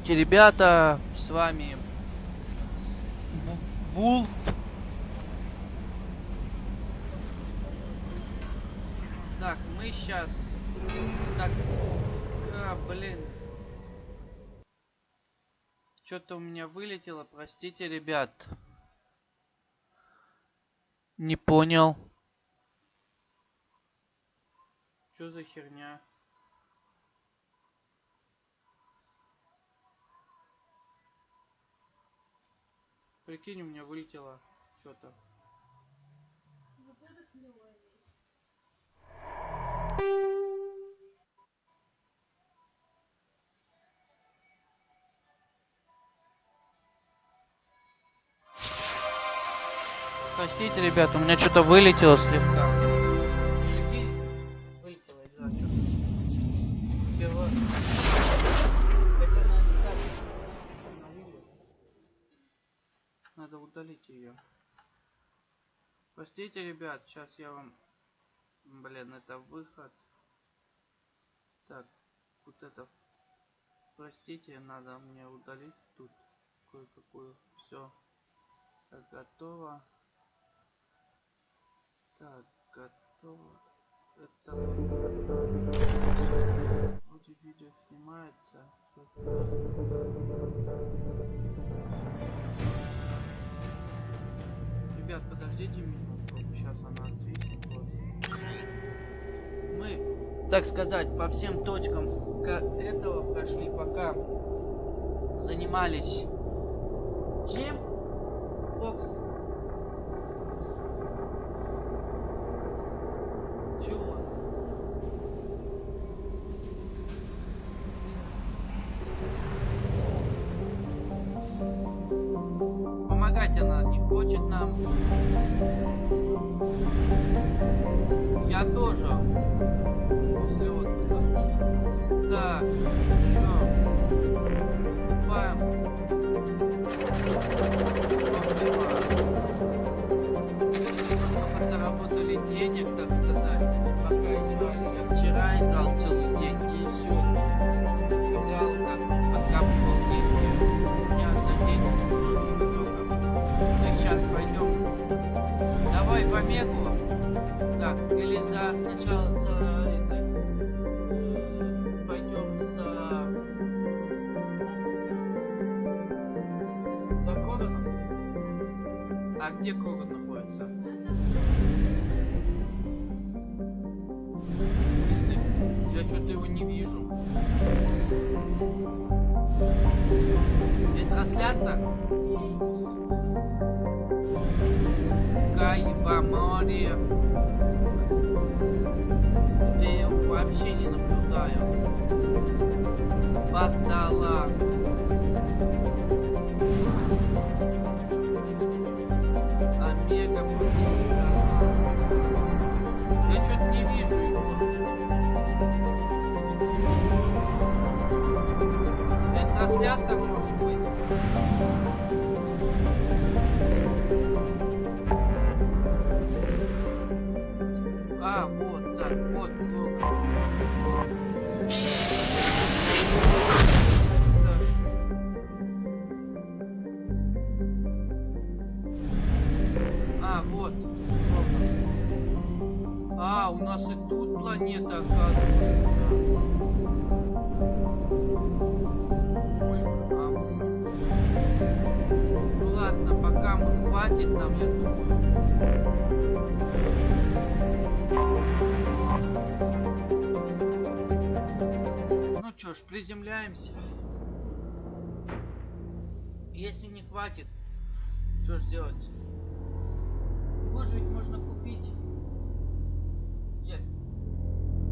Здравствуйте, ребята, с вами Вулф. Так, мы сейчас... Так, блин. Что-то у меня вылетело, простите, ребят. Не понял. Что за херня? Прикинь, у меня вылетело что-то. Простите, ребят, у меня что-то вылетело слегка. Прикинь, вылетело из-за чего? Это надо так. Надо удалить ее. Простите, ребят, сейчас я вам... Блин, это выход. Так, вот это... Простите, надо мне удалить тут кое-какую. Все. Так, готово. Так, готово. Это... Вроде видео снимается. Ребят, подождите минутку. Сейчас она ответит. Вот. Мы, так сказать, по всем точкам этого прошли, пока занимались чем? Фокс. Чего? Помогать она не хочет нам. Я тоже. После отдыха. Так, что? Покупаем. Заработали денег, так сказать, пока играли. Я вчера играл целый день и сегодня играл, как подкапывал деньги. У меня за день много. Так, сейчас пойдем. Давай в Омегу. Так, или сначала за это. Пойдем за Короном. А где Корон находится? Я что-то его не вижу. Где трансляция? Кайва море. Что я его вообще не наблюдаю. Батала. Омега. Я что-то не вижу его. Трансляция может быть. А, вот так, вот много. А, вот. А, у нас и тут планета, оказывается. Пока мы хватит нам, я думаю. Ну чё ж, приземляемся. Если не хватит, что ж делать? Его же ведь можно купить.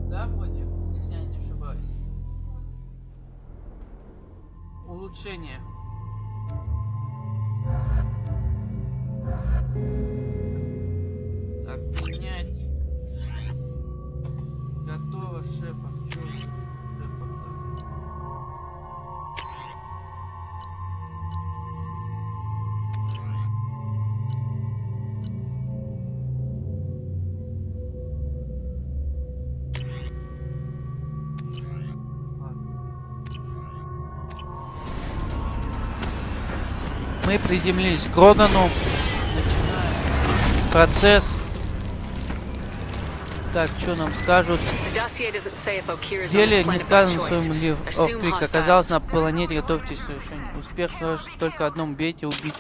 Да, вроде, если я не ошибаюсь. Улучшение. Так, принять. Готово, шефа. Чё шефа-то? Мы приземлились к Рогану. Начинаем процесс. Так, что нам скажут? В деле не сказано, в своем ли О'Фрик оказался на планете. Готовьтесь к совершению. Успех только одном бейте убить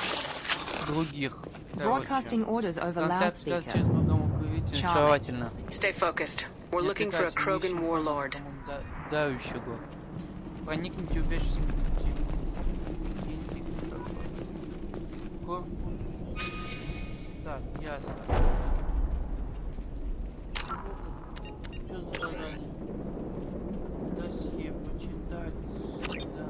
других. Broadcasting orders over loudspeaker. Очаровательно. Stay focused. We're looking for a Krogan warlord. Давящего. Проникните в убежище. Так, ясно. Что за задание? Досье почитать. Да.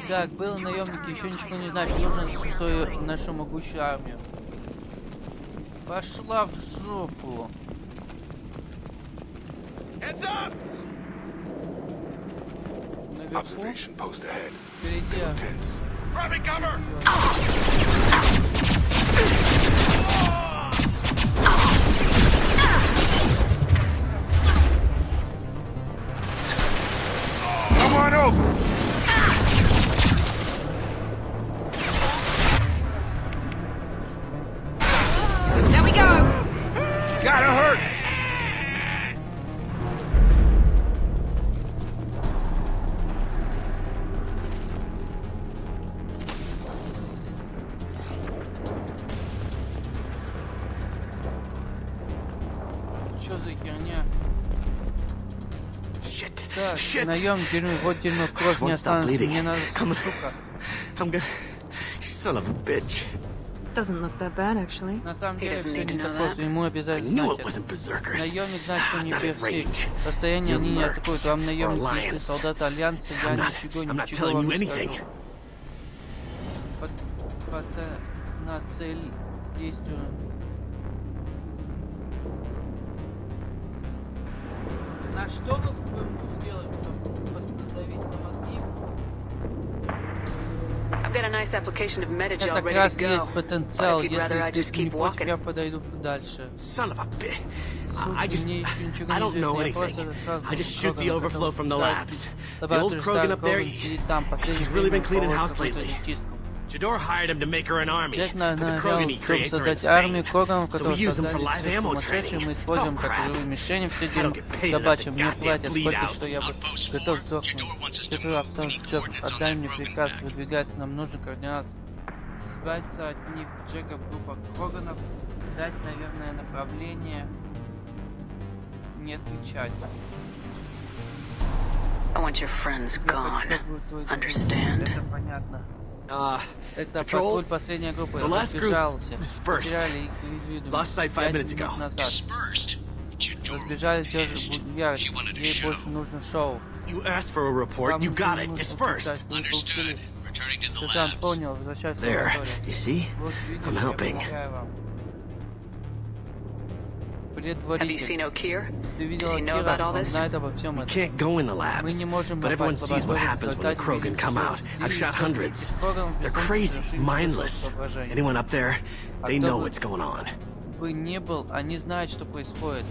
Так, было наемники, еще ничего не значит. Нужно свою нашу могучую армию. Пошла в жопу. Наверху. Впереди. Come on over. There we go. Gotta hurt. Что за херня? Так, наем дерьмо, вот дерьмо, кровь не останется. Мне надо, сука. I'm gonna. Son of a bitch. Doesn't look that bad, actually. На самом деле все не так просто, ему обязательно знать это. Наемник знает, что не перси. Расстояние они не атакуют. Вам наемник, если солдаты Альянса, я ничего вам не скажу. На цель действию. На что вы будете делать, чтобы поддавить на мозги? I've got a nice application of Это metagel как ready раз to go. есть потенциал, But if you'd rather I если just ты не keep хочешь, walking. я подойду дальше. Son of a bitch. I just, I don't know anything. I just shoot the overflow from the labs. The old Krogan up there, he's really been cleaning house lately. Jador hired him to make her an army. Джек But the нанял, Krogan he чтобы creates are создать армию insane. Кроганов, So we которые use them for создали live ammo сумасшедшие, training. мы It's all используем как crap. живые мишени, все I don't делаем get paid enough собачьим, to мне goddamn платят bleed столько, out. что я бы готов сдохнуть. Петру, автор, отдай мне приказ, выдвигать нам нужны координаты. Избавиться от них, Джека в группах Кроганов, дать, наверное, направление, не отвечать. I want your friends gone. Understand? Это понятно. Это Patrol, патруль последняя группа, the last group разбежался. dispersed. Потеряли их из виду. Lost sight 5 minutes 5 ago. минут назад. Разбежали, тоже будут ярость. Ей больше нужно шоу. You asked for a report, you got it. Dispersed. Сержант понял, возвращайся в There, лабораторию. you see? Вот видишь, I'm я helping. помогаю вам. Have you Предводитель. seen O'Keer? Ты видел Does he know about Кира? all Он this? знает обо всем We этом. can't go in the Мы labs, не можем but everyone попасть в sees what лабораторию, happens when the когда Krogan видим come out. все. I've shot hundreds. Krogan They're безумцы crazy, совершили mindless. соображение. Anyone up there, they кто know бы- what's going on. Бы не был, они знают, что происходит.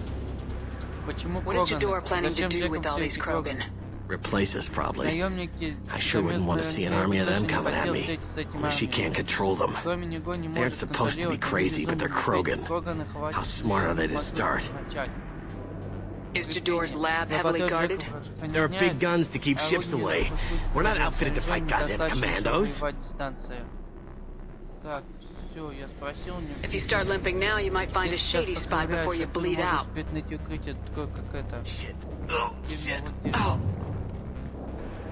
Почему What is Jador Кроганы? planning to Зачем do Джеком with all все these эти Krogan? Кроганы? Replace us, probably. Наемники... I sure wouldn't want to see an army of them coming at me. Only she can't control them. Кроме него не They aren't может supposed to be контролировать crazy, but they're Krogan. Кроганы хватит How smart are they to возможности start? начать. Is Jador's lab heavily Лаборатория guarded? Джеков There are big охраняется, guns to keep а ships орудия away. запускают We're not оружие, outfitted to fight снаряжение goddamn достаточно, чтобы commandos. воевать дистанция. Так, все, я спросил, не... If you start limping now, you might find a shady spot before you bleed out. Найти укрытие, такое, как это. Shit. Oh, Дерьмо, shit. вот дерьмо.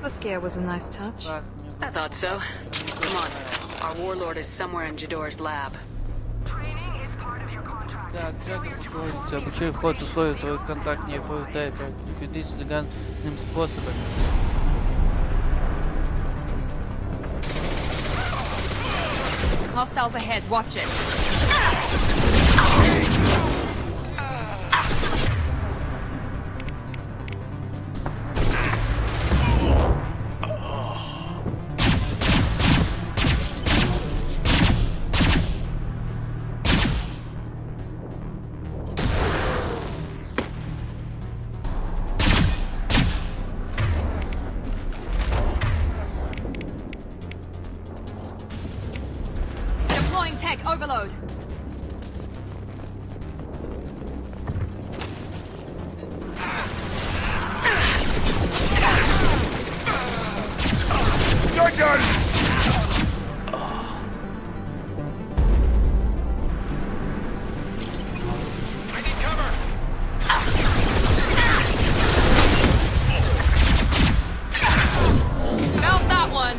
The scare was a nice touch. Раз, мне I thought so. Come on. Our warlord is somewhere in Jador's lab. Так, Джек находится. Обучай вход условий твой контакт не повторяй, прекратить с легальным способом. Hostiles ahead, watch it. Strike overload. You're done! I need cover! Found that one.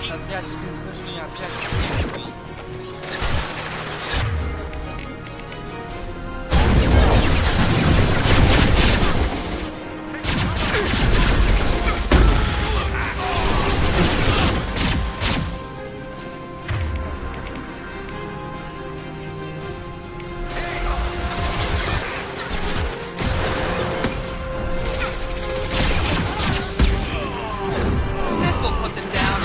Опять слышишь меня, опять. This will put them down.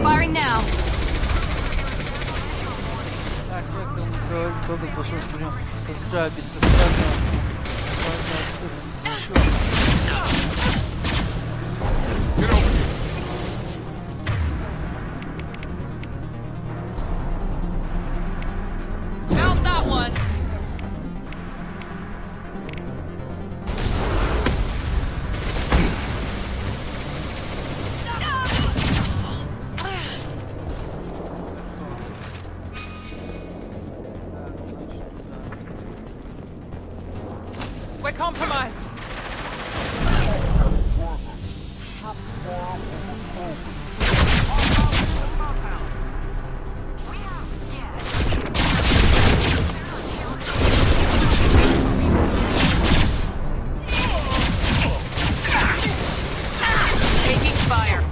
Firing now. Так, как там кто-то пошел прям разграбить, бесплатно. Get over here! Found that one. We're compromised. Taking fire.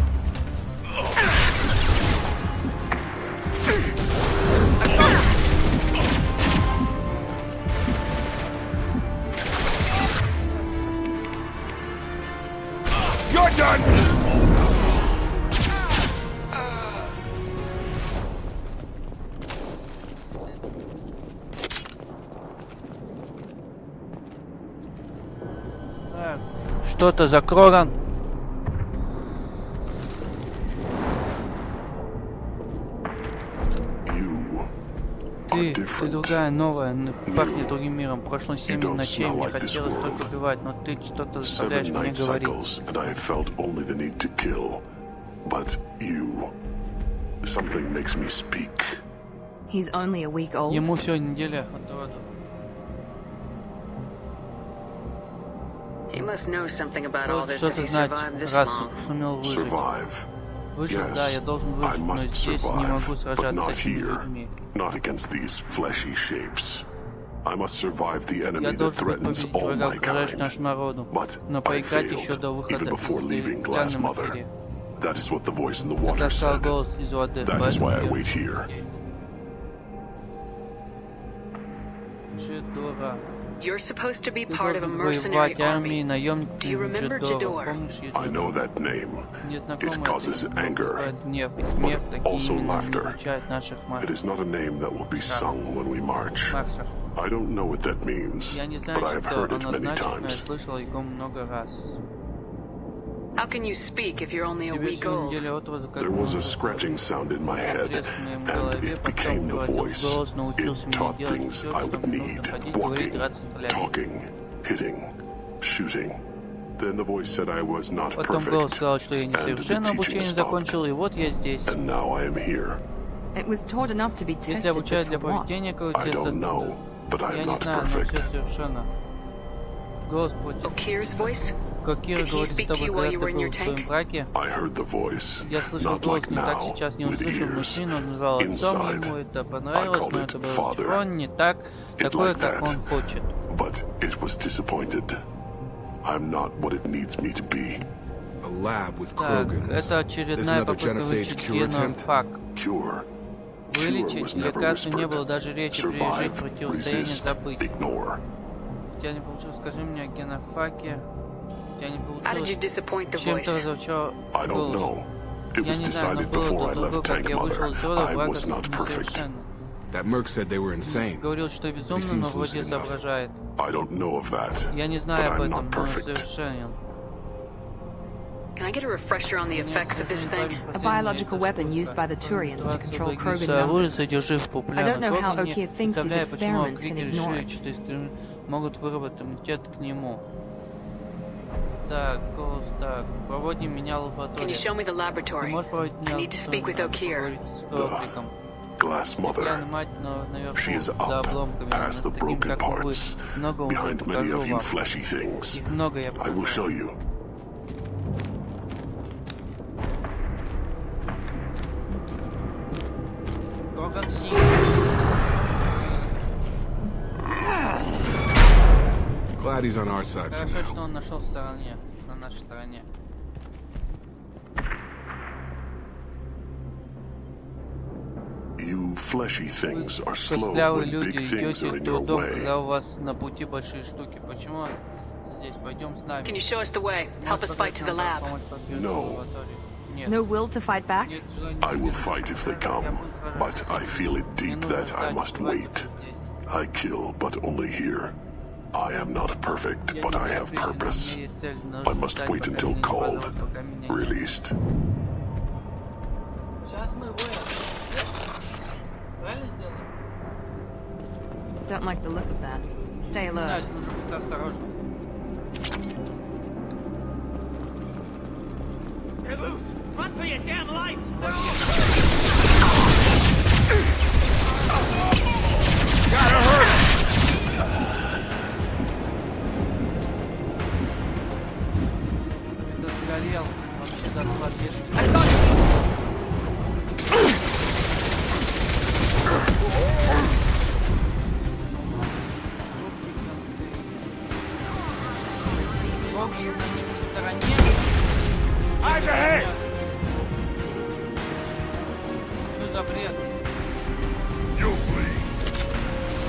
You're done! Так, что-то за Кроган. Ты другая, новая, пахнет другим миром. Прошло 7 ночей, мне хотелось только убивать, но ты что-то заставляешь мне говорить. And I have felt only the need to kill. But you... Something makes me speak. He's only a week old. Ему все неделя от роду. He must know something about all Вот this if что-то he знать, survived this раз long. сумел выжить. Survive. Выжил, да, я должен I выжить, но must здесь не survive, могу but сражаться not с этими here. людьми. Not against these fleshy shapes. I must survive the Я enemy that должен threatens победить all врага, my угрожающего kind. нашему народу, But но I поиграть еще failed, до выхода even before из leaving Glass стеклянной Mother. матери. That is what the voice in the Это water сказал said. голос из воды. That is why I поэтому wait here. Джедора. You're supposed to be Ты part of a должен mercenary воевать армии army. наемников Do you remember Джедора. Jedor? Помнишь I know Jedor? that name. Незнакомое It causes это anger, вызывает гнев и смех, but такие also имена laughter. не изучают наших It is not a name that will be sung when we march. маршах. I don't know what that means, Я не знаю, but I have что heard it оно many значит, но я times. слышал его много раз. How can you speak if you're only a Тебе week всего old? неделя от роду, как There was a можешь scratching sound in my head, треск в моем and голове, it потом became the превратился в voice. голос, научился It меня taught делать things все, I что would мне need. нужно ходить, говорить, Walking, драться, стрелять. talking, hitting, shooting. Then the voice said I was not Потом голос perfect, сказал, что я and the несовершенно teaching обучение stopped. закончил, и вот я здесь. And now I am here. It was taught enough to be Если tested, but обучают для for what? поведения, какое I don't know, but I я am не not знаю, но все perfect. совершенно. Голос против. Okir's voice? как Кира Did he говорит с speak to тобой, you когда while ты you were in был your в своем tank? браке. I heard the voice, Я слышал not голос, like не так now, сейчас, не with услышал ears. мужчину, он назвал отцом Inside, ему, это I понравилось, called но it это было father. чего не так, It такое, like как that. он хочет. But it was disappointed. I'm not what it needs me to be. A lab with Так, Krogans. это This очередная another попытка genophage вылечить cure attempt? генофаг. Cure. Cure Вылечить was never лекарства не whispered. было даже речи, пережить Survive, противостояние, resist, забыть. ignore. У тебя не получилось, скажи мне о генофаке. У тебя не How did you получилось. disappoint the Чем ты voice? разочаровал I don't голос? know. It Я was не знаю, но decided было before до I того, left как Tank я вышел Mother. из рода, I брака was с not perfect. несовершенным. That merc said they were insane. Говорил, что безумно, seems но вроде lucid enough. соображает. I don't know of that. Я не But знаю об I'm этом, not но он perfect. совершенен. Can I get a refresher on the effects of this thing? A biological weapon used by the Turians to control Krogan numbers. I don't know how Okiya thinks these experiments can ignore it. Могут выработать иммунитет к нему. Так, голос, так. Проводим меня в Can you show лабораторию. me the Ты laboratory? можешь проводить меня I need to speak with Okiya. с Окликом. Glass Mother. Стеклянная мать наверху, She is за up, обломками, past the над таким, broken как вы. parts, Много уже behind many покажу of you вам. fleshy things. Их много я I will покажу. show you. Кроган Си. Glad he's on our side for Хорошо, now. что он нашел стороне, на нашей стороне. You fleshy things are slow Костлявые when люди, big things идете are in с your трудом, way. когда у вас на пути большие штуки. Почему здесь? Пойдем с нами. Can you show us the way? Help us fight to the lab. No. Нет. No will to fight back? Нет желания I will бежать. fight if they come, but I feel it Мне deep нужно that I ждать, must бывает wait. здесь. I kill, but only here. I am not perfect, Я but не I have perfect, у purpose. меня есть цель, но I нужно must ждать, wait пока until меня не called, позовут, пока меня нет. released. Сейчас мы правильно сделаем? Don't like the look of that. Stay alert. Значит, нужно быть осторожным. Это сгорел. Вообще даже Боги на нижней стороне. Eyes ahead! Что за бред? You bleed.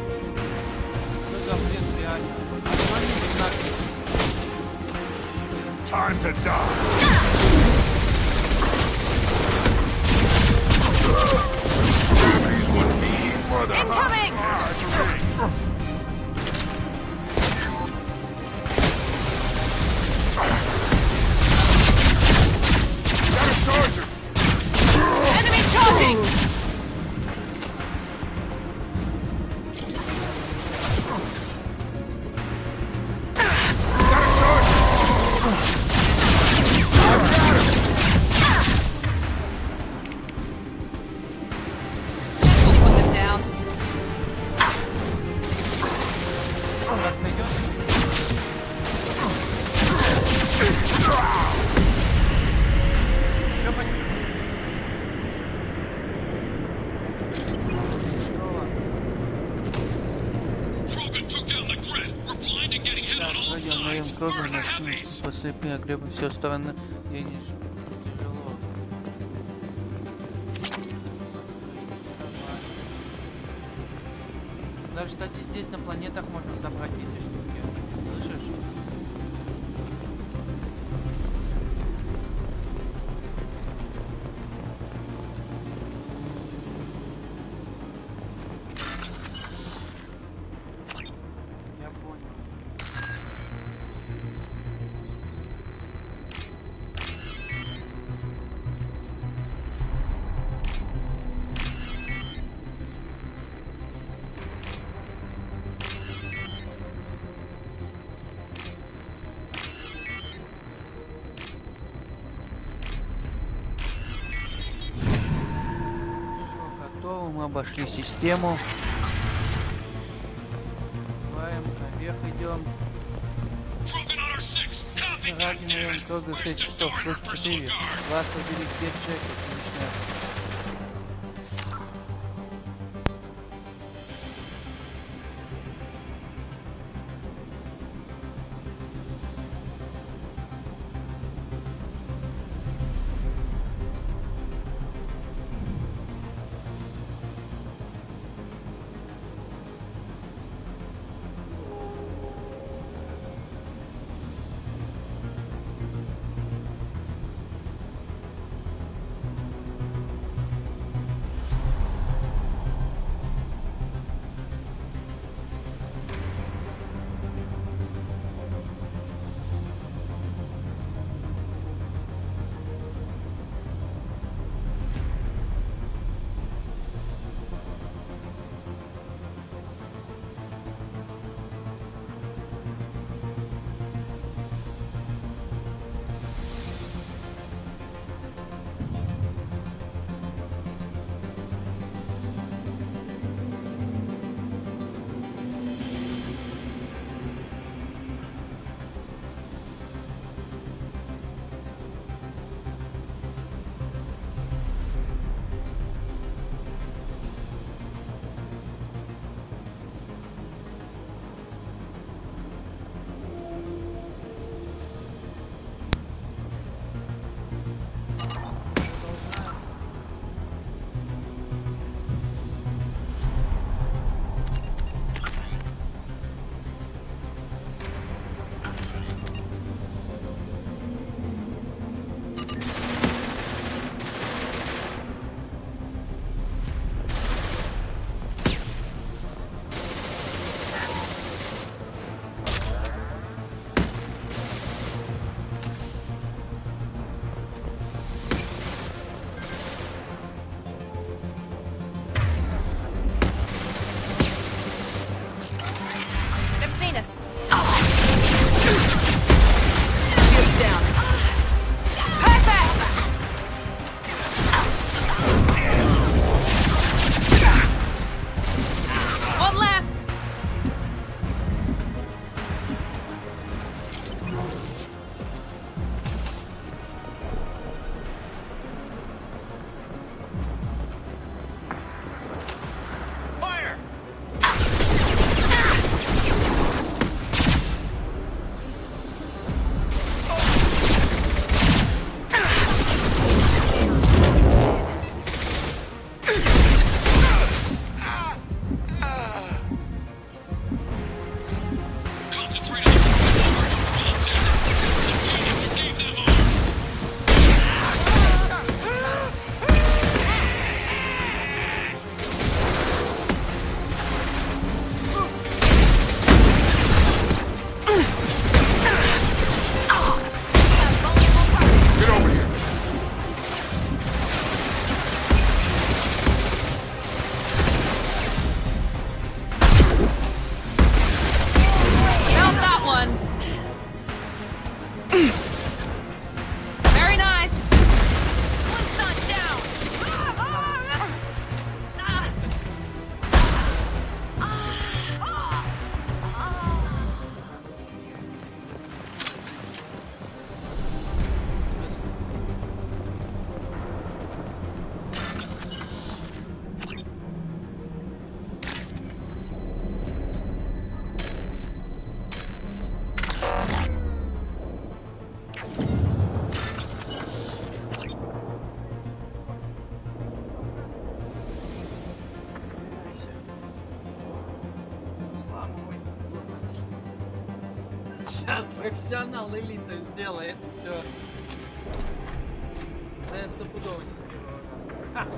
Что за бред реально? Нормальный знак. Time to die. Gravity's one mean mother. Incoming! Got a charger. Enemy charging! Got a charger. Put them down. Как пойдет? Что на моем кругу после перегреба все стороны я не тяжело. Даже, кстати, здесь на планетах можно собрать эти штуки. Слышишь? Я понял. мы обошли систему. Наверх идем. Раненый Крога 6 часов, плюс 4. Вас убили где Джек, отлично. Сейчас профессионал элита сделает все. Да я стопудово не с первого раза.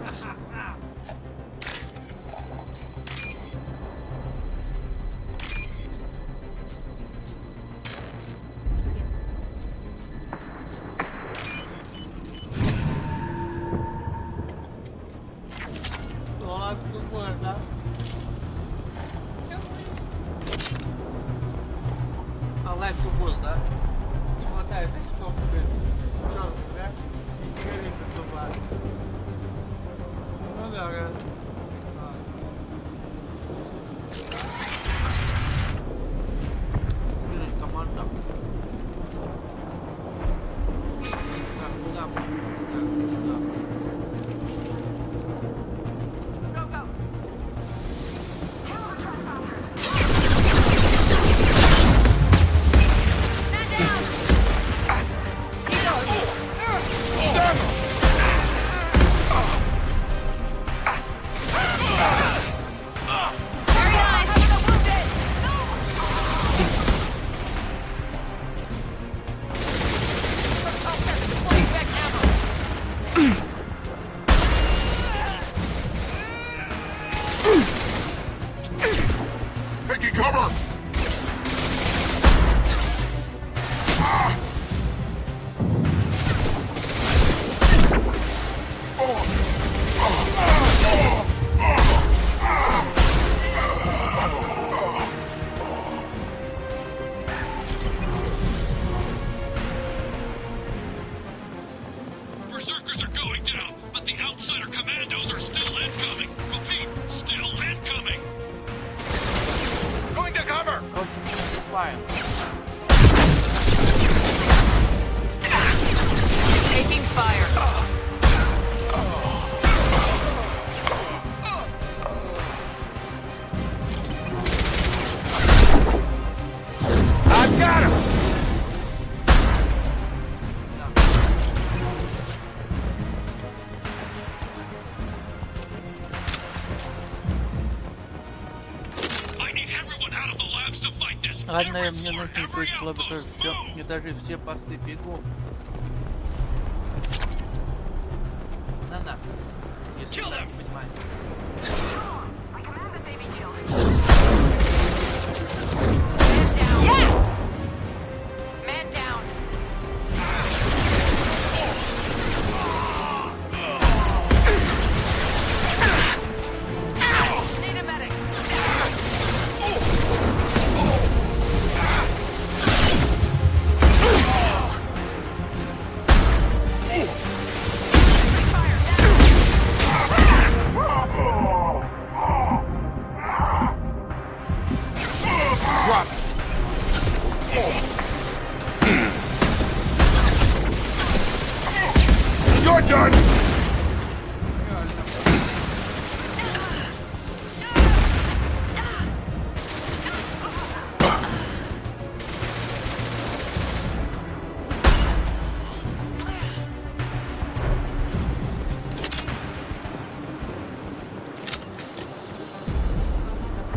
Ладно, тупой, да? Лайк тупой, да? Не хватает очков, черт, да? И сигареты тупая. Ну да, Команда. Так, куда мне? Так, куда? Taking cover! Berserkers are going down, but the outsider commandos are still incoming. Repeat, still incoming. Going to cover! Continue to fire. Taking fire. I've got him! I need everyone out of the labs to fight this. Ладно, Every мне floor, нужно every быть в лаборатории. outpost, Все, move! мне даже все посты бегом. На нас. Если Kill так them! не понимаете. Yes! Man down. Need a medic. Drop! You're done!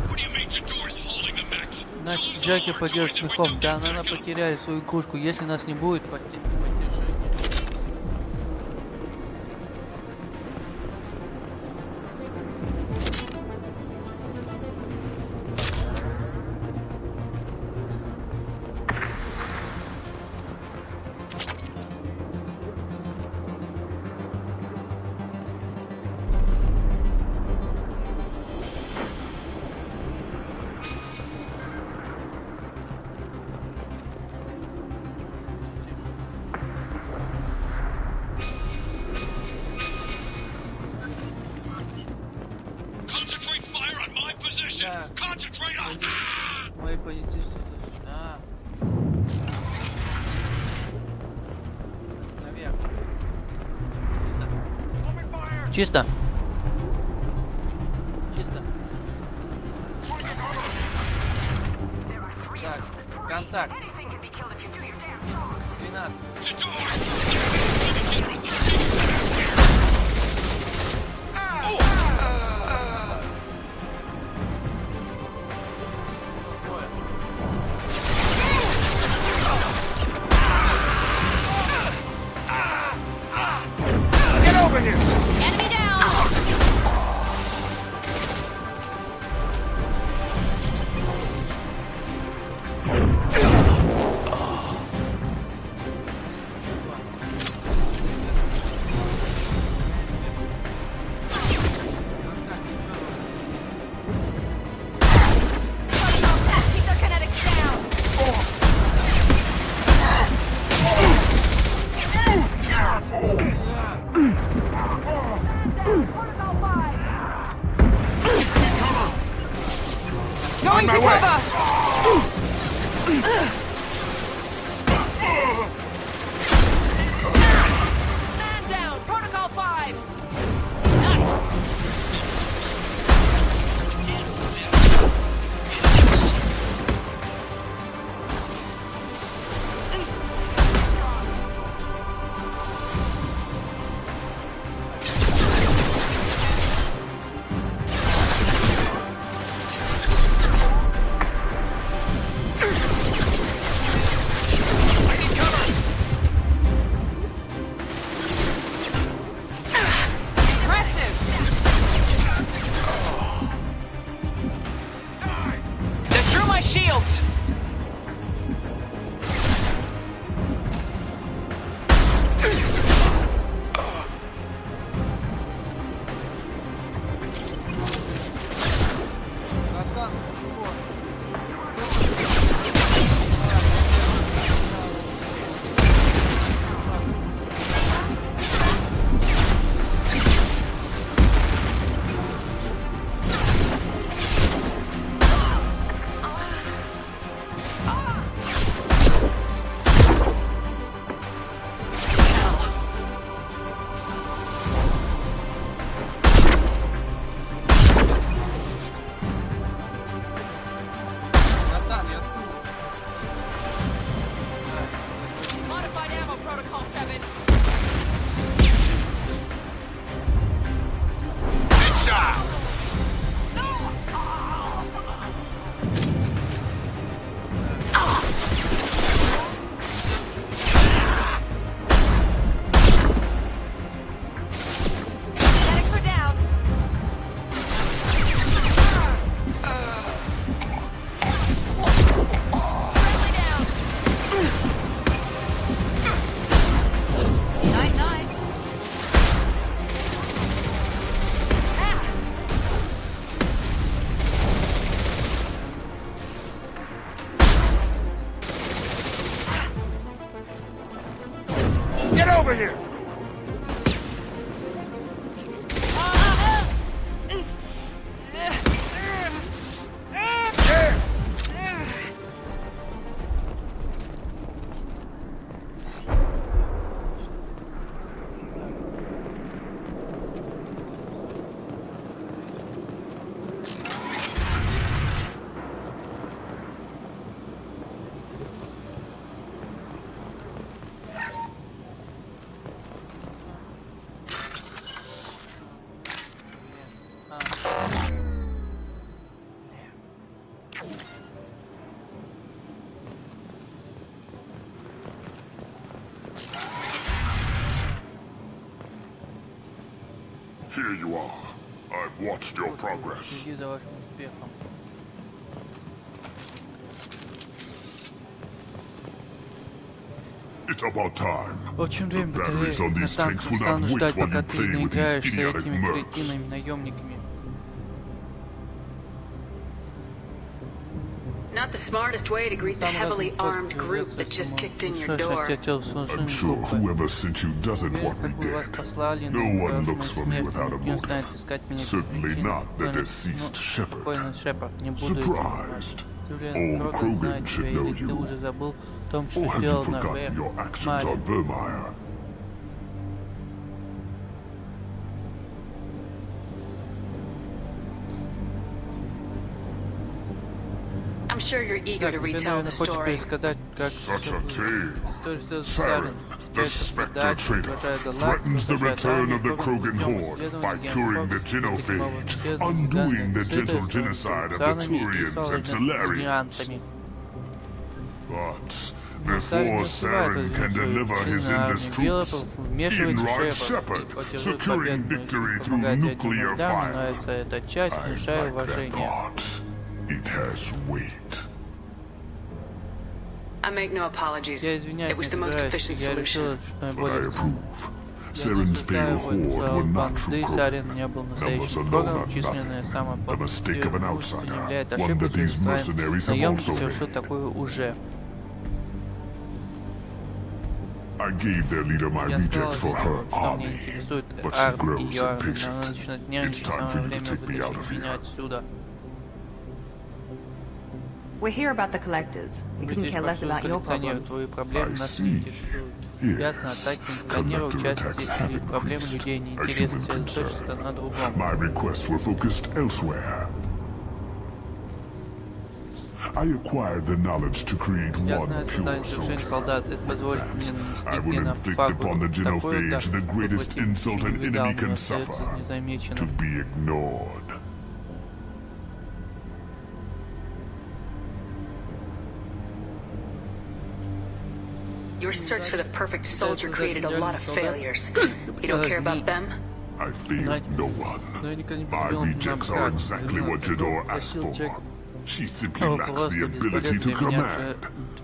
What do you mean Jador's holding the mechs? Значит, Джеки пойдет с мехом. Да, она потеряет свою игрушку. Если нас не будет, потешение. Concentrate fire on my position! Yeah. Concentrate on... Мои позиции сюда. Наверх. Чисто. Чисто. Так, контакт. 12. Jador! Get over here! Enemy down! Going to cover! Man down! Protocol 5! Nice! Over here! Here you are. I've watched your progress. Следи за вашим успехом. It's about time. Очень The время batteries on батареи на these tanks танках will not станут wait ждать, while пока you ты play with these наиграешься idiotic этими mercs. кретинами-наемниками. Not the smartest way to greet the heavily armed group that just kicked in your door. I'm sure whoever sent you doesn't want me dead. No one looks for me without a motive. Certainly not the deceased shepherd. Surprised. Old Krogan should know you. Or have you forgotten your actions on Vermeer? I'm sure you're eager to retell the story. Such a tale. Saren, the Spectre traitor, threatens the return of the Krogan horde by curing the genophage, undoing the gentle genocide of the Turians and Solarians. But before Saren can deliver his endless troops, in rides Shepard, securing victory through nuclear fire. I like that thought. It has weight. I make no apologies. It was the most efficient solution. But I approve. Saren's pale horde were not true Krogan. Numbers alone are nothing. The mistake of an outsider, one that these mercenaries have also made. I gave their leader my reject for her army, but she grows impatient. It's time for you to take me out of here. We're here about the collectors. We couldn't care less about your problems. Твои проблемы нас не интересуют. Ясно, атаки коллекционеров, участие и проблемы людей не интересны, сосредоточиться на другом. My requests were focused elsewhere. I acquired the knowledge to create one pure soldier. I will inflict upon the genophage the greatest insult an enemy can suffer, to be ignored. Your search for the perfect soldier created a lot of failures. You don't care about them? I failed no one. My rejects are exactly what Jador asked for. She simply lacks the ability to command.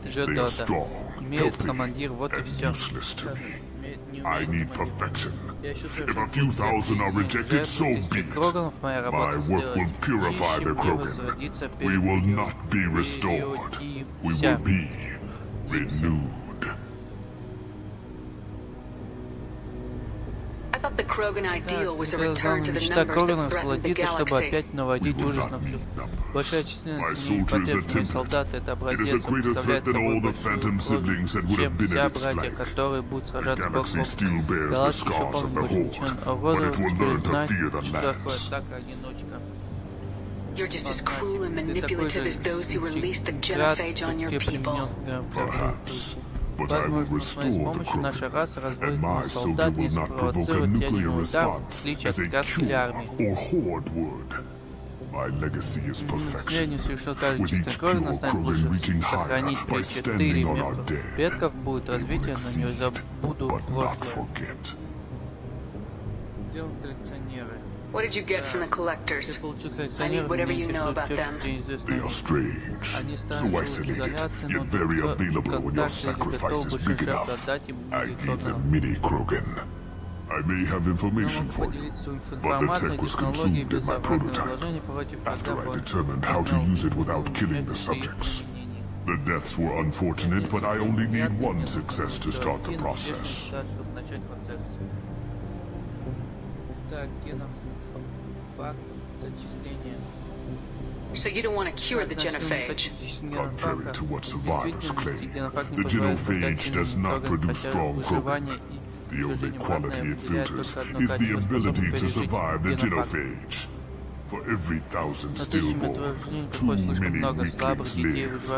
They are strong, healthy, and useless to me. I need perfection. If a few thousand are rejected, so be it. My work will purify the Krogan. We will not be restored. We will be renewed. I thought the Krogan ideal was a return to the numbers that threatened the galaxy. We will not need numbers. My soldiers attempted. It is a greater threat than all the Phantom siblings that would have been at its flank. The galaxy still bears the scars of the Horde, but it will learn to fear the lands. You're just as cruel and manipulative as those who released the genophage on your people. Perhaps. But I will restore the Krogan, and my soldier will not provoke a nuclear response as a Cure or Horde would. My legacy is perfection, with each pure Krogan reaching higher by standing on our dead. We will exceed, but not forget. What did you get from the collectors? I need whatever you know about them. They are strange, so isolated, yet very available when your sacrifice is big enough. I gave them mini Krogan. I may have information for you, but the tech was consumed in my prototype, after I determined how to use it without killing the subjects. The deaths were unfortunate, but I only need one success to start the process. So you don't want to cure the genophage? Contrary to what survivors claim, the genophage does not produce strong Krogan. The only quality it filters is the ability to survive the genophage. For every 1,000 stillborn, too many weaklings live.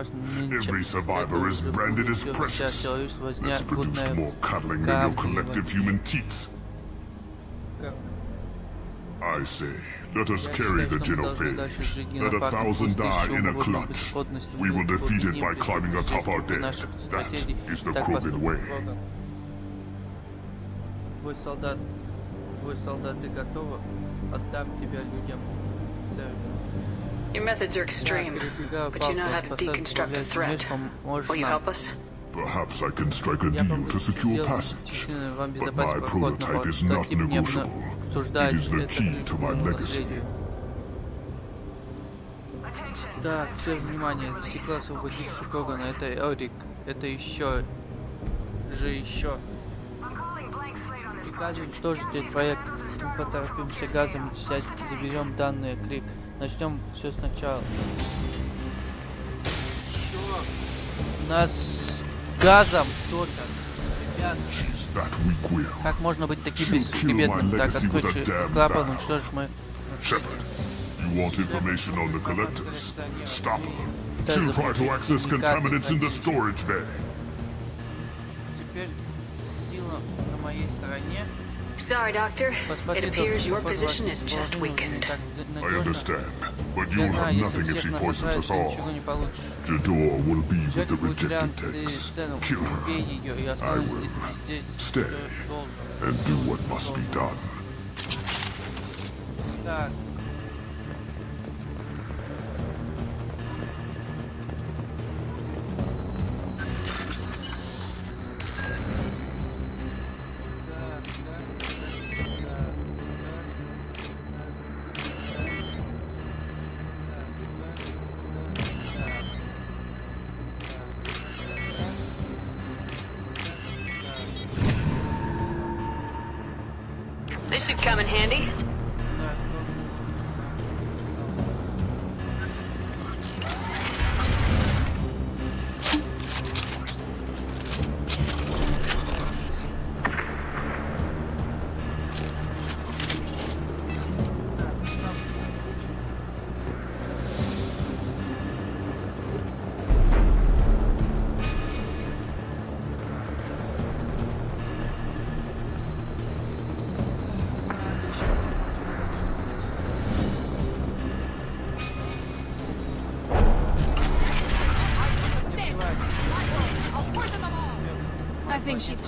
Every survivor is branded as precious. That's produced more cuddling than your collective human teats. I say, let us carry the genophage. Let 1,000 die in a clutch. We will defeat it by climbing atop our dead. That is the Krogan way. Твой солдат, ты готова? Отдам тебя людям. Your methods are extreme, but you know how to deconstruct a threat. Will you help us? Perhaps I can strike a deal to secure passage, but my prototype is not negotiable. It is the key to my legacy. Так, все внимание, засекла освободивший Когана, это Эрик, это еще. Приказываю уничтожить проект. Мы поторопимся газом взять, заберем данные Крик. Начнем все сначала. У нас газом только. Ребята. Как можно быть таким бесхребетным? Так, откройте клапан, уничтожить мы. You want information on the collectors? Stop her. She'll try to access contaminants in the storage bay. Теперь сила на моей стороне. Sorry, Doctor. It appears your position is just weakened. I understand, but you'll have nothing if she poisons us all. Jador will be with the rejected techs. Kill her. I will stay and do what must be done. Так. This should come in handy.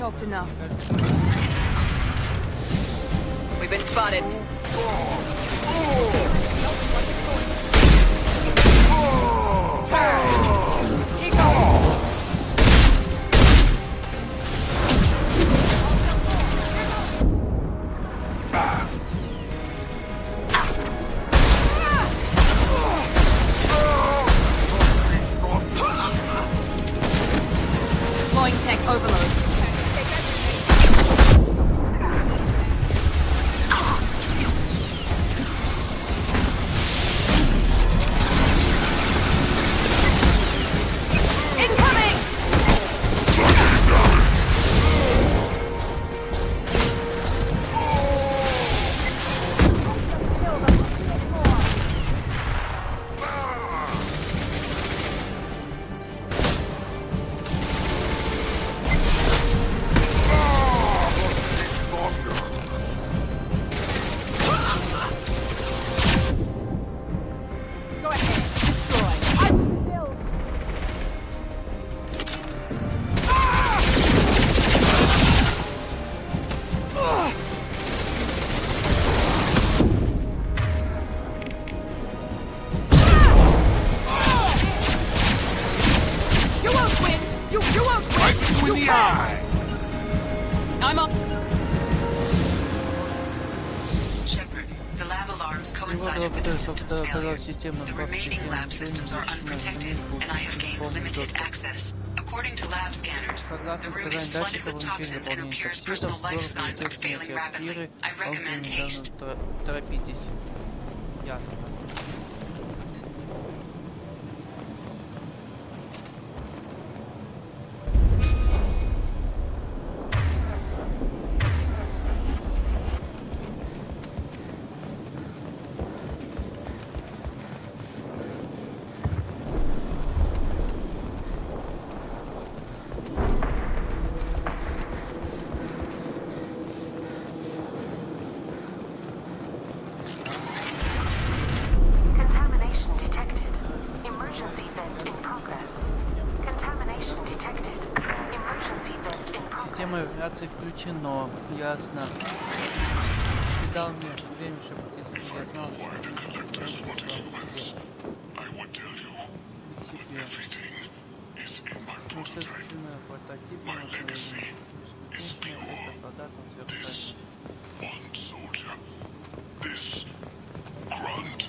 Talked enough. We've been spotted. Deploying tech overload. I'm up. Shepard, the lab alarms coincided with the system's failure. The remaining lab systems are unprotected, and I have gained limited access. According to lab scanners, the room is flooded with toxins and Ukir's personal life signs are failing rapidly. I recommend haste. Ясно. Contamination detected. Emergency vent in progress. Contamination detected. Emergency vent in Система progress. авиации включено. Ясно. Дал мне время, чтобы если я знал, I would tell you. Everything is in my prototype. My legacy is pure. This one soldier. This grunt.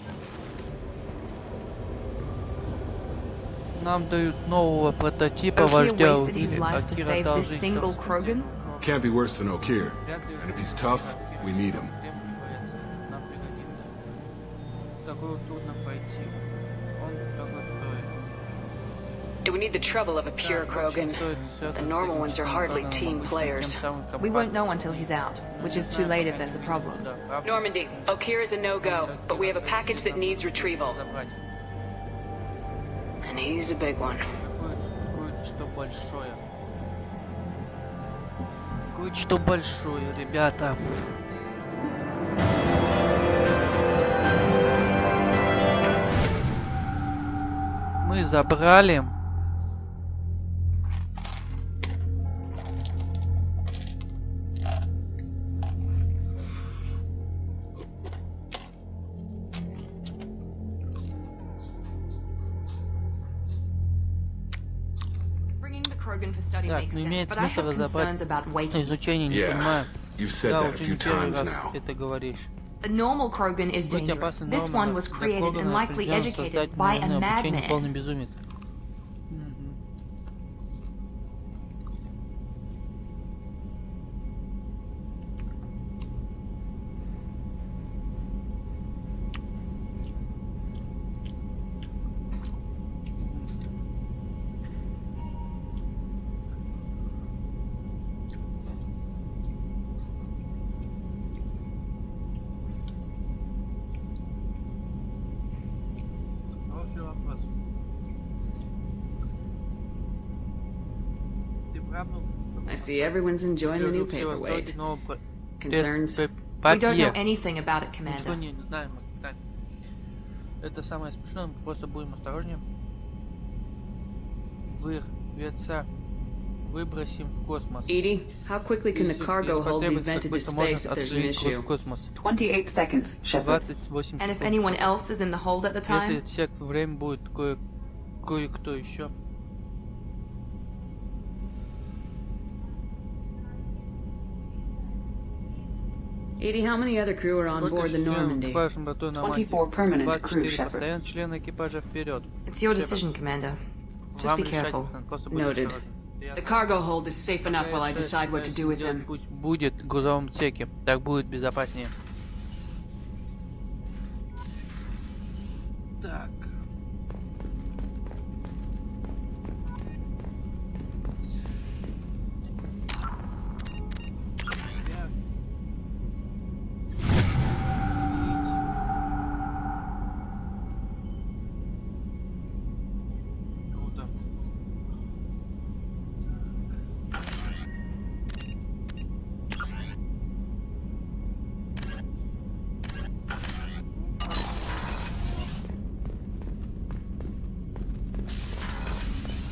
Нам дают нового прототипа Okier вождя wasted his убили. life to Акира save дал this жизнь single собственнику. Krogan? Can't be worse than Okier. And if he's tough, we need him. Нам пригодится. Такое трудно пройти. Он того стоит. Do we need the trouble of a pure Krogan? The normal ones are hardly team players. We won't know until he's out, which is too late if there's a problem. Normandy, Okier is a no-go, but we have a package that needs retrieval. And he's a big one. Кое-что большое. Кое-что большое, ребята. Мы забрали. Bringing the Krogan for study Так, makes ну sense, имеет but I смысл have concerns разобрать about waiting. изучение, не Yeah, понимаю. you've said Да, that a уже few не первый times раз now. ты это говоришь. A normal Krogan is Быть dangerous. опасным This one Норманом was для created and Крогана likely определенно educated создать by a наемное обучение madman. полный безумец. Хороший вопрос. Ты правда? I see everyone's enjoying the new paperweight. Concerns? We don't know anything about it, Ничего Commander. не знаем. Так. Это самое смешное, мы просто будем осторожнее. Вырвется выбросим в космос. Edie, how quickly can the cargo hold be vented to space if there's an issue? 28 seconds, Shepard. 28 And if секунд. anyone else is in the hold at the Если time? всякое время будет кое-кто еще. Edie, how many other crew are on board the Normandy? 24 permanent crew, 24 Shepard. постоянные члены экипажа вперед. It's your decision, Commander. Just Вам be решать, careful. просто будьте Noted. осторожны. The cargo hold is safe enough while I decide what to do with him. Пусть будет в грузовом отсеке, так будет безопаснее. Так. Круто.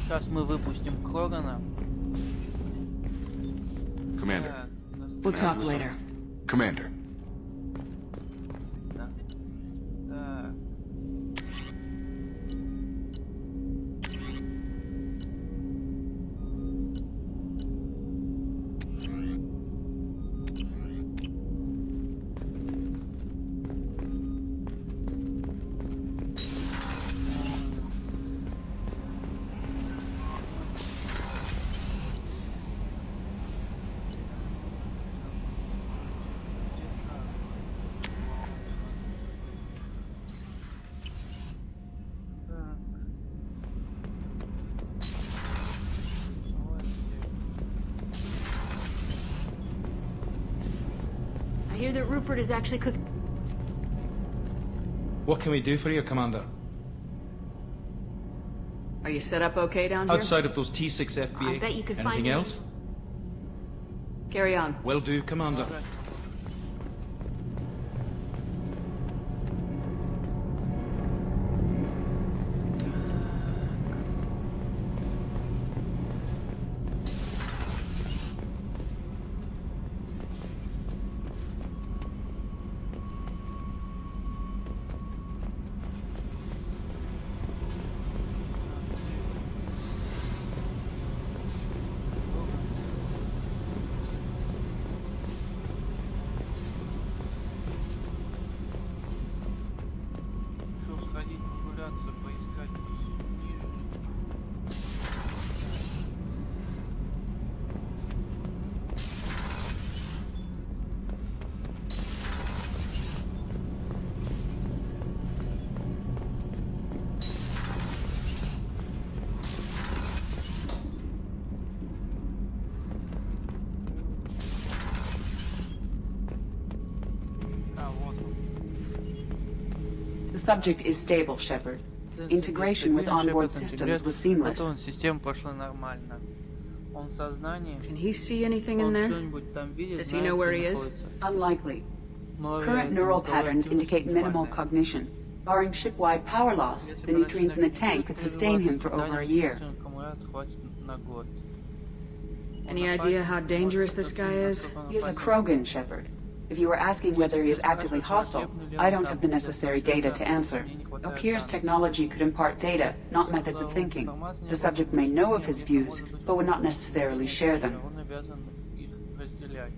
Сейчас мы выпустим Крогана. Commander. Так, We'll talk later. Commander. да. Так. I hear that Rupert is actually cooking. What can we do for you, Commander? Are you set up okay down here? Outside of those T6 FBA, I bet you could find anything me. else? Carry on. Will do, Commander. Решил сходить прогуляться, поискать ниже. А, вот он. The subject is stable, Shepard. Integration with onboard systems was seamless. Система пошла нормально. Он в сознании. Can he see anything in Он there? что-нибудь там видит, Does he знает, know where где he is? находится. Unlikely. Маловероятно, Current neural но patterns говорит, indicate minimal нормально. cognition. Barring ship-wide power loss, Если the neutrines in the tank could прочитать sustain him for over a year. аккумулятор хватит на год. Any idea how dangerous this guy is? He is a Krogan, Shepard. If you were asking whether he is actively hostile, I don't have the necessary data to answer. Okir's technology could impart data, not methods of thinking. The subject may know of his views, but would not necessarily share them. Он обязан их разделять.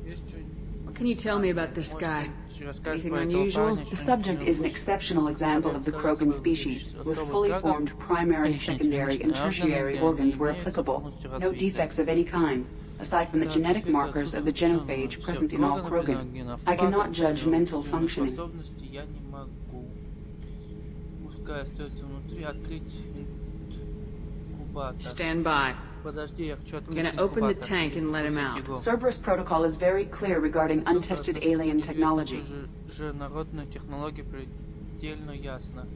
Есть что-нибудь? What can you tell me about this guy? Рассказывать Anything про этого unusual? парня, The что-нибудь subject is an exceptional example of the Krogan species, with fully formed primary, secondary, and tertiary organs where applicable. No defects of any kind, aside from the genetic markers of the genophage present in all Krogan. I cannot judge mental functioning. Способности я не могу. Пускай остается внутри, открыть инкубатор. Stand by. Подожди, я хочу I'm открыть gonna open the инкубатор. tank and let him out. Cerberus protocol is very clear regarding untested alien technology. Же народная технология предельно ясна.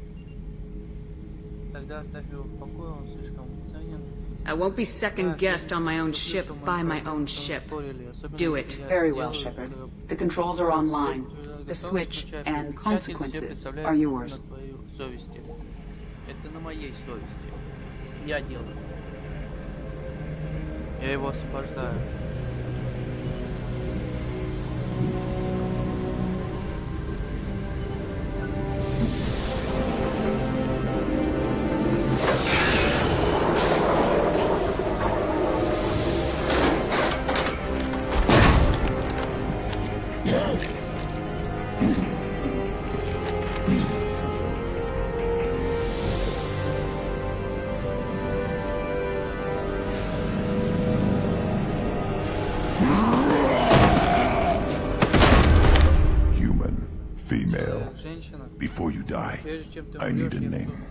Тогда оставь его в покое, он слишком ценен. I won't be second-guessed on my own ship by my own ship. Do it. Very well, Shepard. The controls are online. The switch and consequences are yours. Это на моей совести. Я делаю. Я его освобождаю. Female. Before you die, I need a name.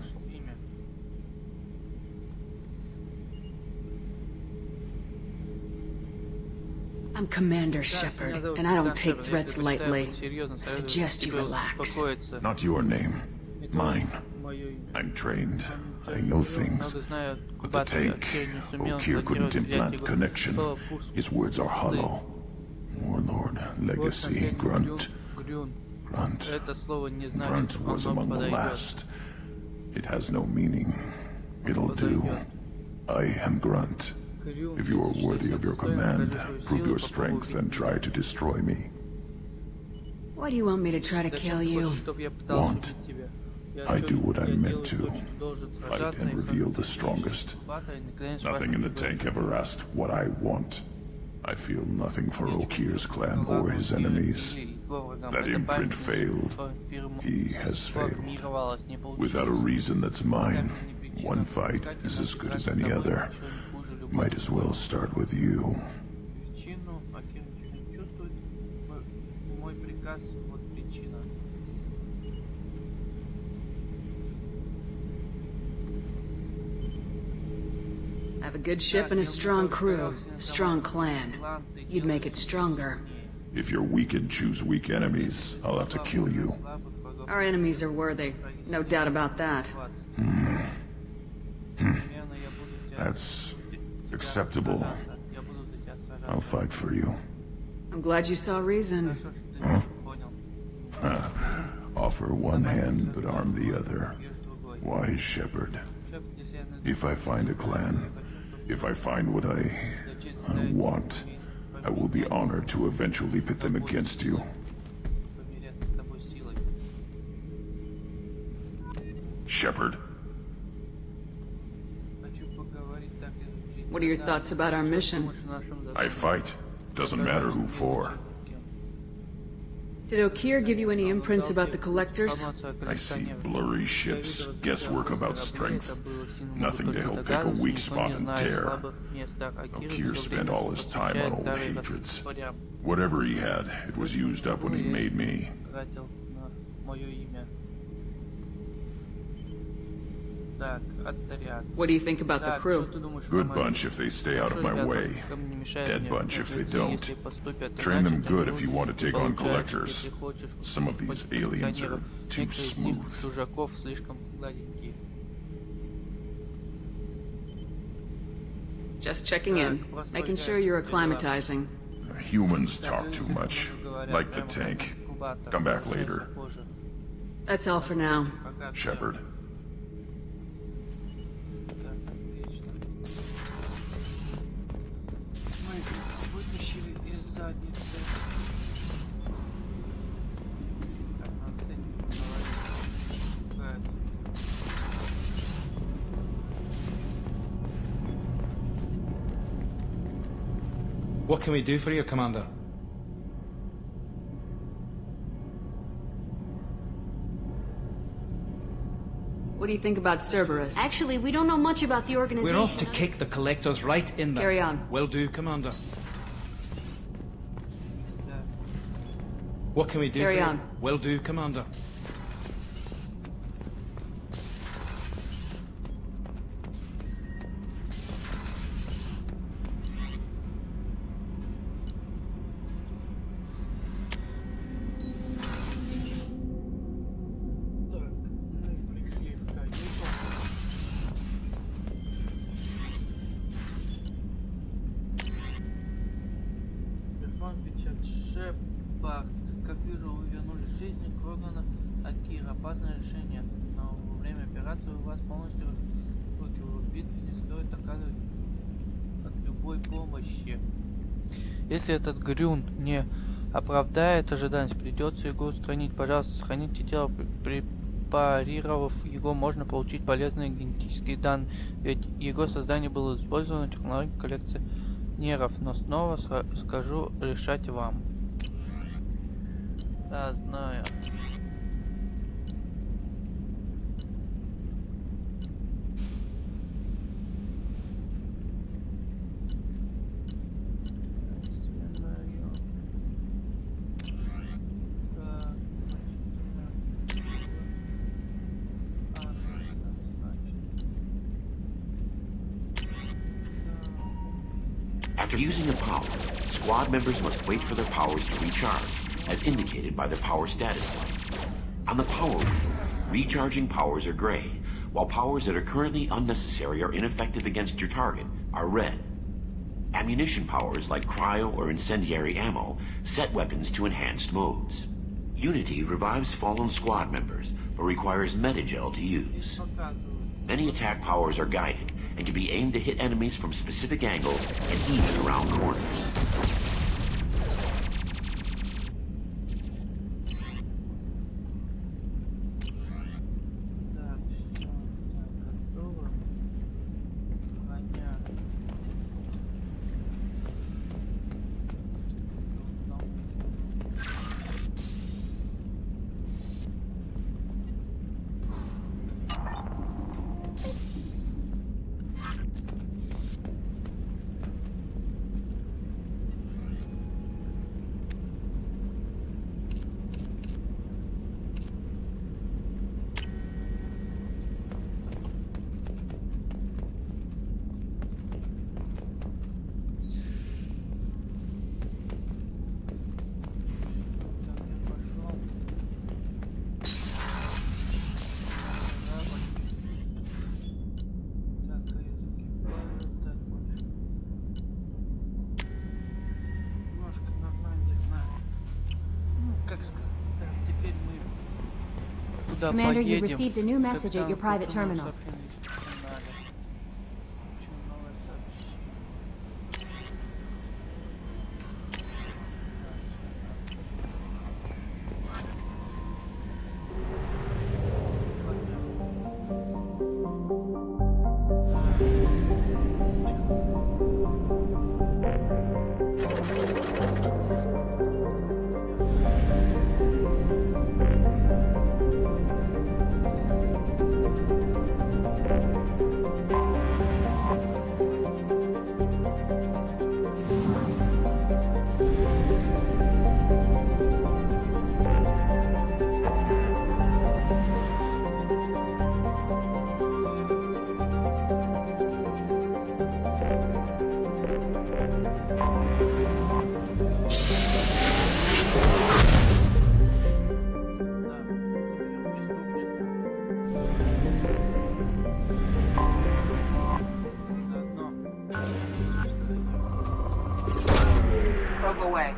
I'm Commander Shepard, and I don't take threats lightly. I suggest you relax. Not your name. Mine. I'm trained. I know things. But the tank, O'Keefe couldn't implant connection. His words are hollow. Warlord, legacy, grunt. Grunt. Grunt was among the last. It has no meaning. It'll do. I am Grunt. If you are worthy of your command, prove your strength and try to destroy me. Why do you want me to try to kill you? Want? I do what I'm meant to. Fight and reveal the strongest. Nothing in the tank ever asked what I want. I feel nothing for O'Keefe's clan or his enemies. That imprint failed. He has failed. Without a reason that's mine, one fight is as good as any other. Might as well start with you. I have a good ship and a strong crew, a strong clan. You'd make it stronger. If you're weak and choose weak enemies, I'll have to kill you. Our enemies are worthy, no doubt about that. That's acceptable. I'll fight for you. I'm glad you saw reason. Huh? Offer one hand, but arm the other. Wise Shepard. If I find a clan, if I find what I want, I will be honored to eventually pit them against you. Shepard. What are your thoughts about our mission? I fight. Doesn't matter who for. Did O'Keefe give you any imprints about the collectors? I see blurry ships, guesswork about strength. Nothing to help pick a weak spot and tear. O'Keefe spent all his time on old hatreds. Whatever he had, it was used up when he made me. What do you think about the crew? Good bunch if they stay out of my way. Dead bunch if they don't. Train them good if you want to take on collectors. Some of these aliens are too smooth. Just checking in, making sure you're acclimatizing. Humans talk too much. Like the tank. Come back later. That's all for now. Shepard. What can we do for you, Commander? What do you think about Cerberus? Actually, we don't know much about the organization. We're off to kick the collectors right in there. Carry on. Will do, Commander. What can we do Carry for on. you? Will do, Commander. Как вижу, вы вернулись к жизни Крогана Акира. Опасное решение. Но во время операции у вас полностью руки в битве не стоит оказывать любой помощи. Если этот грунт не оправдает ожиданий, придется его устранить. Пожалуйста, сохраните тело. Препарировав его, можно получить полезные генетические данные, ведь его создание было использовано технологией коллекционеров. Но снова скажу, решать вам. Да, знаю. After using a power, squad members must wait for their powers to recharge, as indicated by their power status light. On the power wheel, recharging powers are gray, while powers that are currently unnecessary or ineffective against your target are red. Ammunition powers like cryo or incendiary ammo set weapons to enhanced modes. Unity revives fallen squad members, but requires metagel to use. Many attack powers are guided, and can be aimed to hit enemies from specific angles and even around corners. Commander, you've received a new message at your private terminal. Rope away.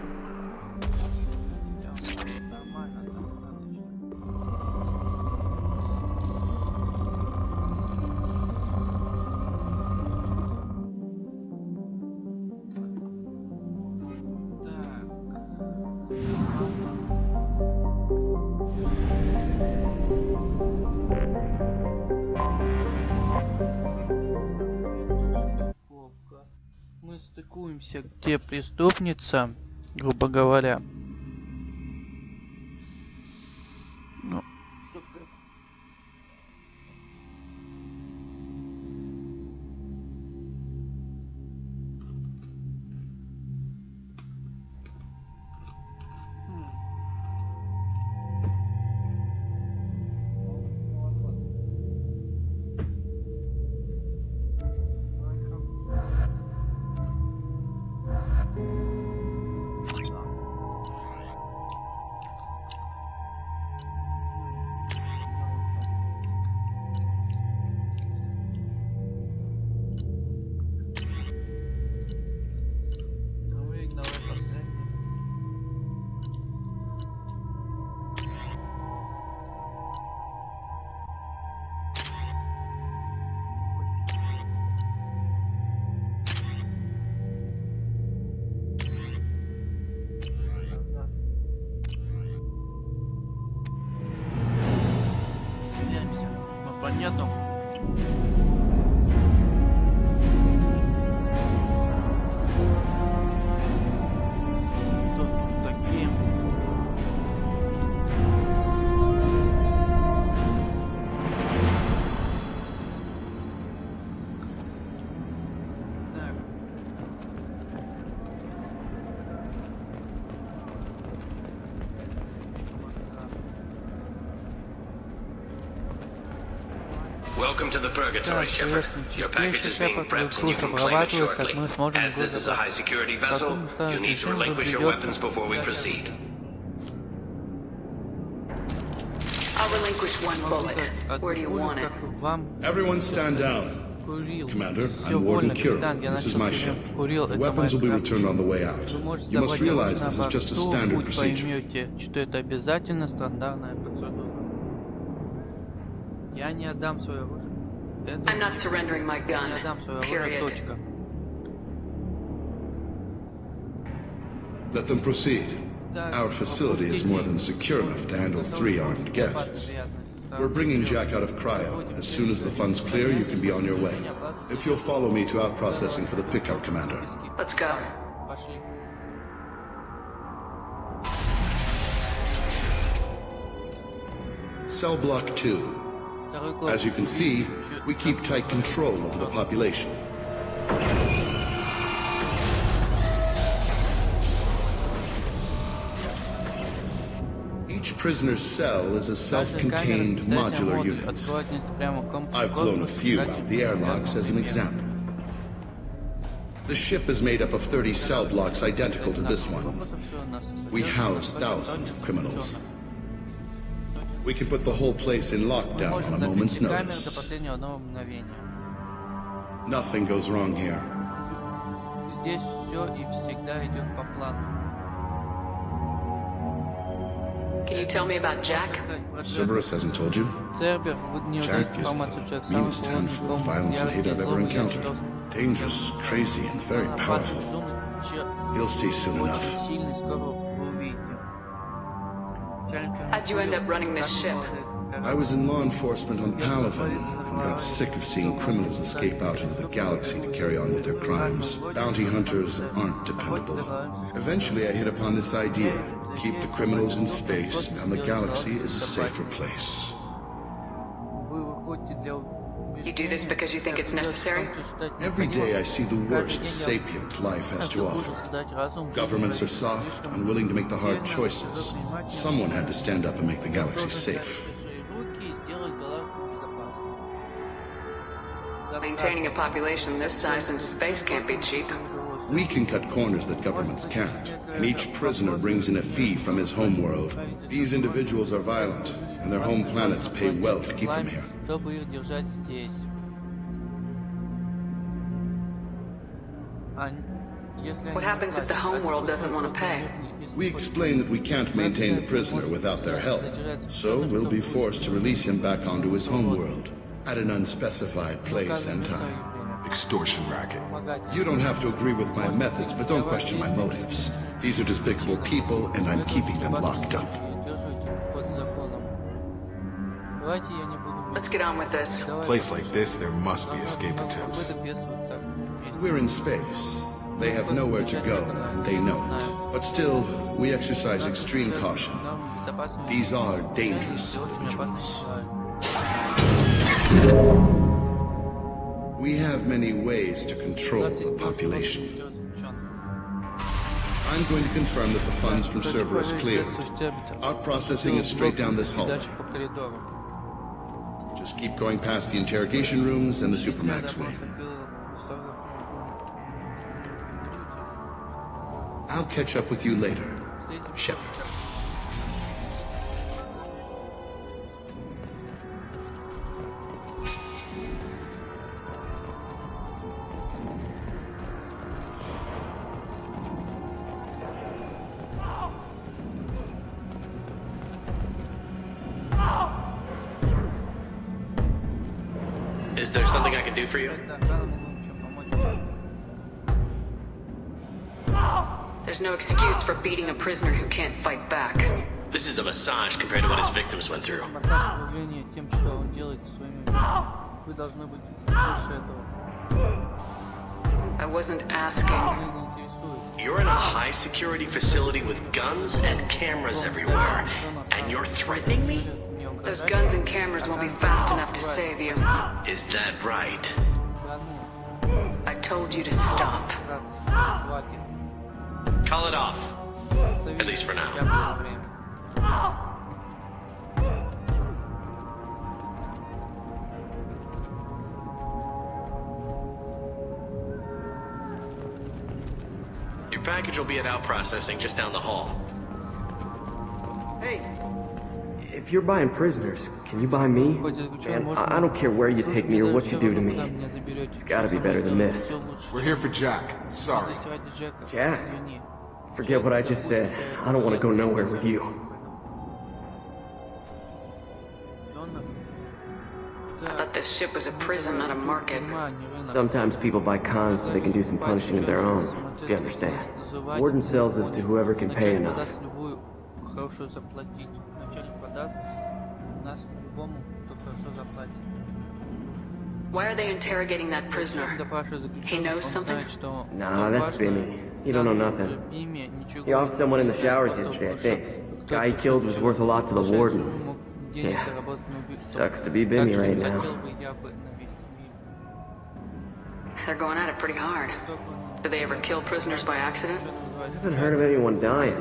Мы стыкуемся, где преступница, грубо говоря. Ну, что как? нету. Тут такие. Так. Welcome to the Purgatory, Shepard. Your package is being prepped and you can claim it shortly. As this is a high-security vessel, you need to relinquish your weapons before we proceed. I'll relinquish one bullet. Where do you want it? Everyone stand down. Commander, I'm Warden Kiro. This is my ship. The weapons will be returned on the way out. You must realize this is just a standard procedure. Я не отдам свое оружие. I'm not surrendering my gun. Не отдам свое оружие. Period. Точка. Let them proceed. Our facility is more than secure enough to handle 3 armed guests. We're bringing Jack out of cryo. As soon as the funds clear, you can be on your way. If you'll follow me to out-processing for the pickup, Commander. Let's go. Пошли. Cell Block 2. As you can see, we keep tight control over the population. Each prisoner's cell is a self-contained modular unit. I've blown a few out the airlocks as an example. The ship is made up of 30 cell blocks identical to this one. We house thousands of criminals. We can put the whole place in lockdown on a moment's notice. Nothing goes wrong here. Здесь все и всегда идет по плану. Can you tell me about Jack? Cerberus hasn't told you? Jack is the meanest handful of violence and hate I've ever encountered. Dangerous, crazy, and very powerful. You'll see soon enough. How'd you end up running this ship? I was in law enforcement on Palaven and got sick of seeing criminals escape out into the galaxy to carry on with their crimes. Bounty hunters aren't dependable. Eventually I hit upon this idea. Keep the criminals in space and the galaxy is a safer place. You do this because you think it's necessary? Every day I see the worst sapient life has to offer. Governments are soft, unwilling to make the hard choices. Someone had to stand up and make the galaxy safe. Maintaining a population this size in space can't be cheap. We can cut corners that governments can't, and each prisoner brings in a fee from his homeworld. These individuals are violent, and their home planets pay well to keep them here. What happens if the homeworld doesn't want to pay? We explain that we can't maintain the prisoner without their help, so we'll be forced to release him back onto his homeworld at an unspecified place and time. Extortion racket. You don't have to agree with my methods, but don't question my motives. These are despicable people, and I'm keeping them locked up. Let's get on with this. A place like this, there must be escape attempts. We're in space. They have nowhere to go, and they know it. But still, we exercise extreme caution. These are dangerous individuals. We have many ways to control the population. I'm going to confirm that the funds from Cerberus cleared. Out processing is straight down this hallway. Just keep going past the interrogation rooms and the Supermax wing. I'll catch up with you later, Shepard. Is there something I can do for you? There's no excuse for beating a prisoner who can't fight back. This is a massage compared to what his victims went through. Вы должны быть больше этого. I wasn't asking. Меня не интересует. You're in a high-security facility with guns and cameras everywhere, and you're threatening me? Those guns and cameras won't be fast enough to save you. Is that right? I told you to stop. Хватит. Call it off. At least for now. Я было время. Your package will be at out processing just down the hall. Hey, if you're buying prisoners, can you buy me? Man, I don't care where you take me or what you do to me. It's gotta be better than this. We're here for Jack. Sorry. Jack? Forget what I just said. I don't want to go nowhere with you. I thought this ship was a prison, not a market. Sometimes people buy cons so they can do some punishing of their own, if you understand. Warden sells us to whoever can pay enough. Why are they interrogating that prisoner? He knows something? Nah, that's Benny. He don't know nothing. He offed someone in the showers yesterday, I think. Guy he killed was worth a lot to the warden. Yeah, sucks to be Benny right now. They're going at it pretty hard. Do they ever kill prisoners by accident? I haven't heard of anyone dying.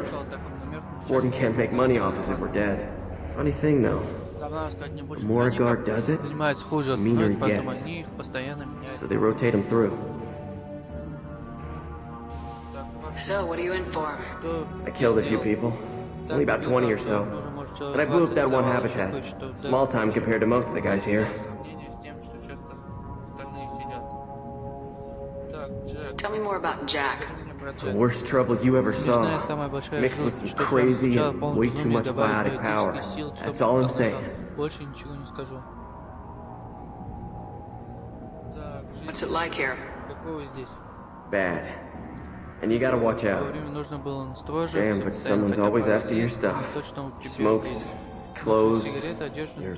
Warden can't make money off us if we're dead. Funny thing though, the more a guard does it, the meaner he gets. So they rotate him through. So, what are you in for? I killed a few people. Only about 20 or so. But I blew up that one habitat. Small time compared to most of the guys here. Tell me more about Jack. The worst trouble you ever saw. Mixed with some crazy and way too much biotic power. That's all I'm saying. What's it like here? Bad. And you gotta watch out. Damn, but someone's always after your stuff. Smokes, clothes, your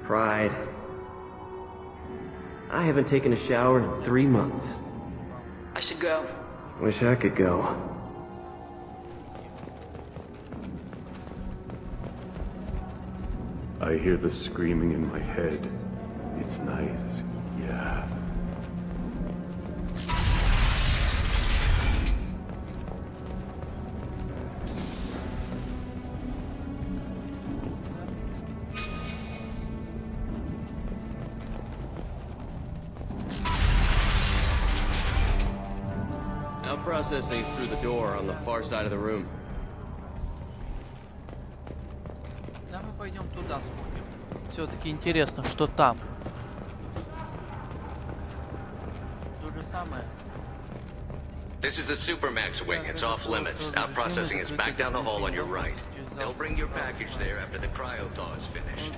pride. I haven't taken a shower in 3 months. I should go. Wish I could go. I hear the screaming in my head. It's nice, yeah. Out processing's through the door on the far side of the room. Да, мы пойдем туда смотрим. Все-таки интересно, что там. То же самое. This is the Supermax wing. It's off limits. Out processing is back down the hall on your right. They'll bring your package there after the cryo-thaw is finished.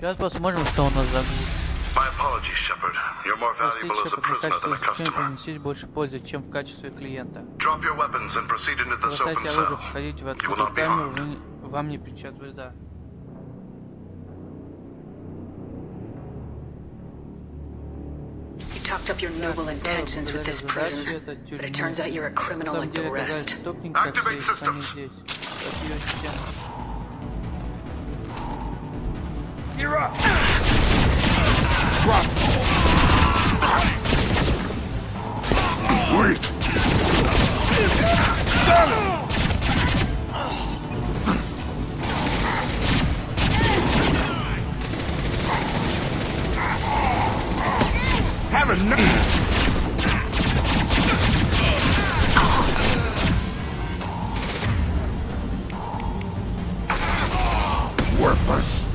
Сейчас посмотрим, что у нас загрузит. My apologies, Shepard. You're more valuable as a prisoner than a customer. Приносить больше пользы, чем в качестве клиента. Drop your weapons and proceed into this open Бросайте cell. оружие, входите в You will открытую not be камеру, harmed. вам не причинят вреда. You talked up your noble intentions with this prison, but it turns out you're a criminal like the rest. Activate systems. You're up! Wait! Have enough! Worthless!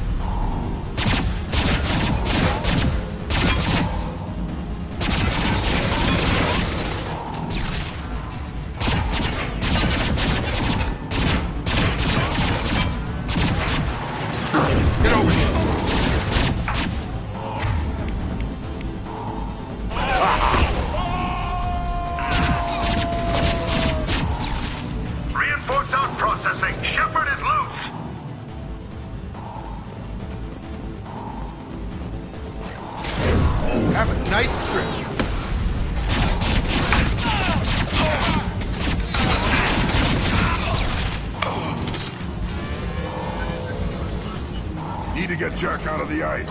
get Jack out of the ice.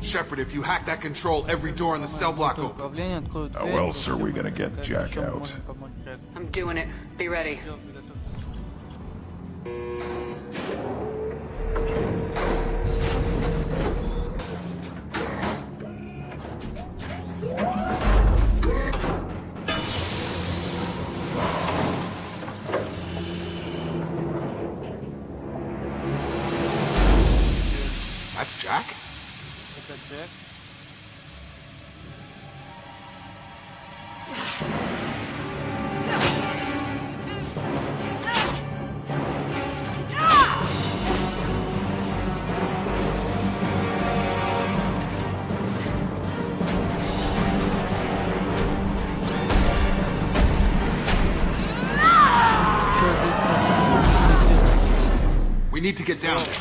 Shepard, if you hack that control, every door in the cell block opens. How else are we gonna get Jack out? I'm doing it. Be ready. That's Jack? We need to get down there.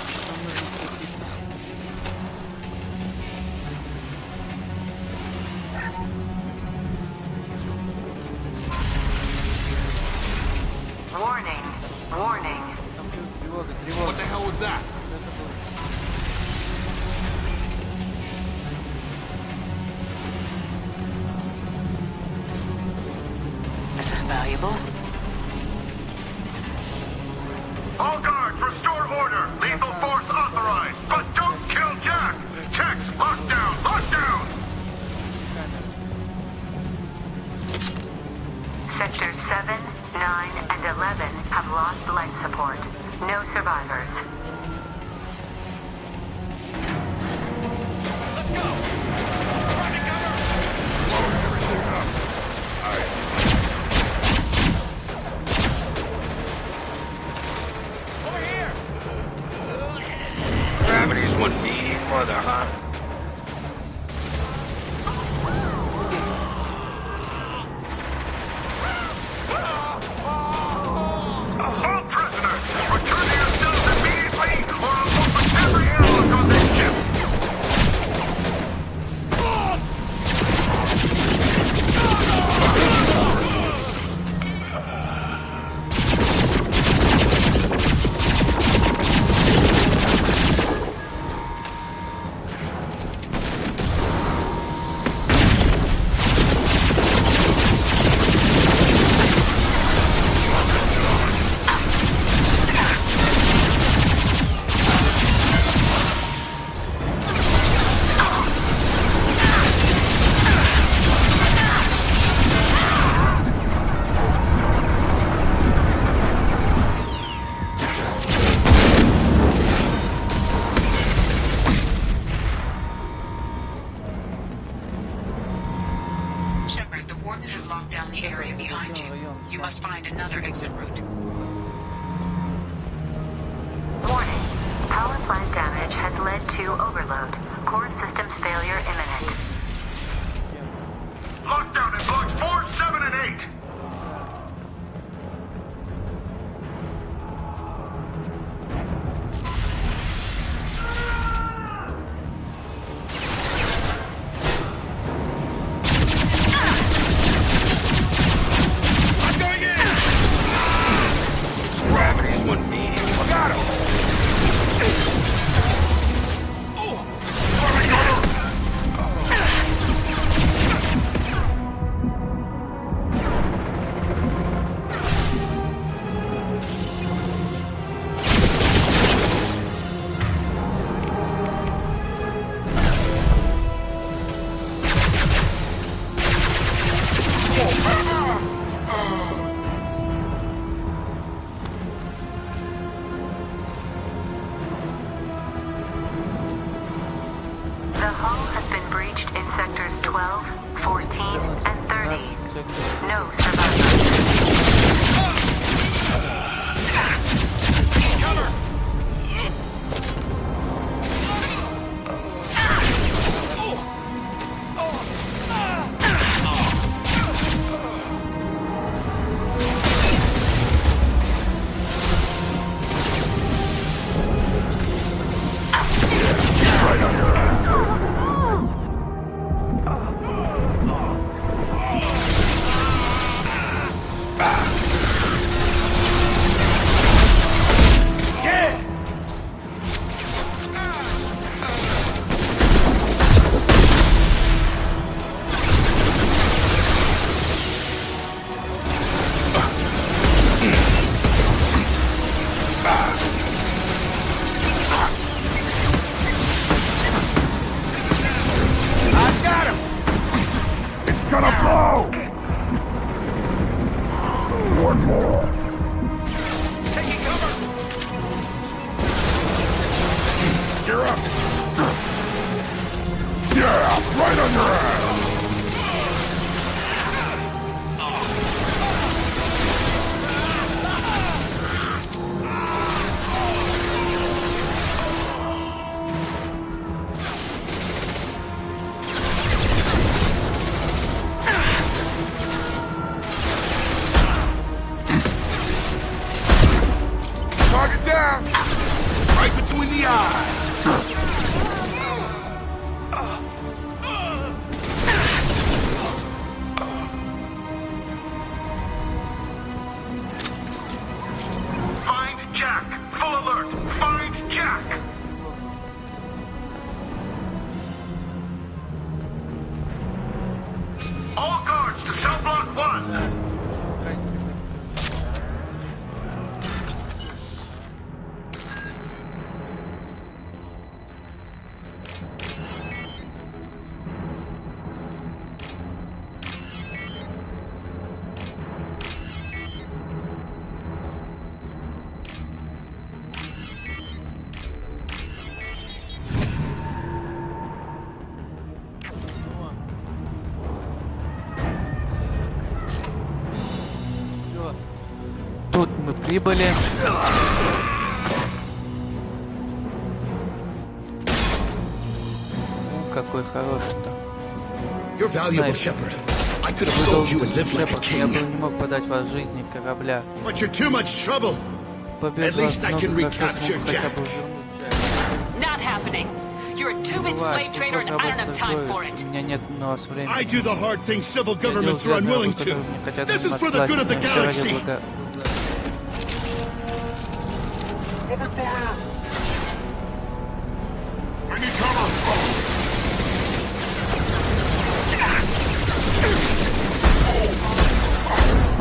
Warning. Warning. What the hell was that? This is valuable. All guards, restore order. Lethal force authorized. But don't kill Jack. Checks, lockdown, lockdown. Sectors 7, 9, and 11 have lost life support. No survivors. Gravity's one big mother, huh? All prisoners, return to your cells immediately, or I'll open every airlock on this ship. Shepard, the warden has locked down the area behind you. You must find another exit route. Warning. Power plant damage has led to overload. Core systems failure imminent. Lockdown in blocks 4, 7, and 8. Gravity's one big. I got him. The hull has been breached in sectors 12, 14, and security. No survivors. Тут мы прибыли. Какой хороший-то. You're valuable, Shepard. I could have sold you and lived like a Я бы king. не мог подать вас жизни корабля. But you're too much trouble. At least I can recapture Jack. Not happening. You're a two-bit slave trader and I don't have time for it. У меня нет на вас времени. I do the hard things civil governments are unwilling to. This is for the good of the galaxy. Over fire! I need cover!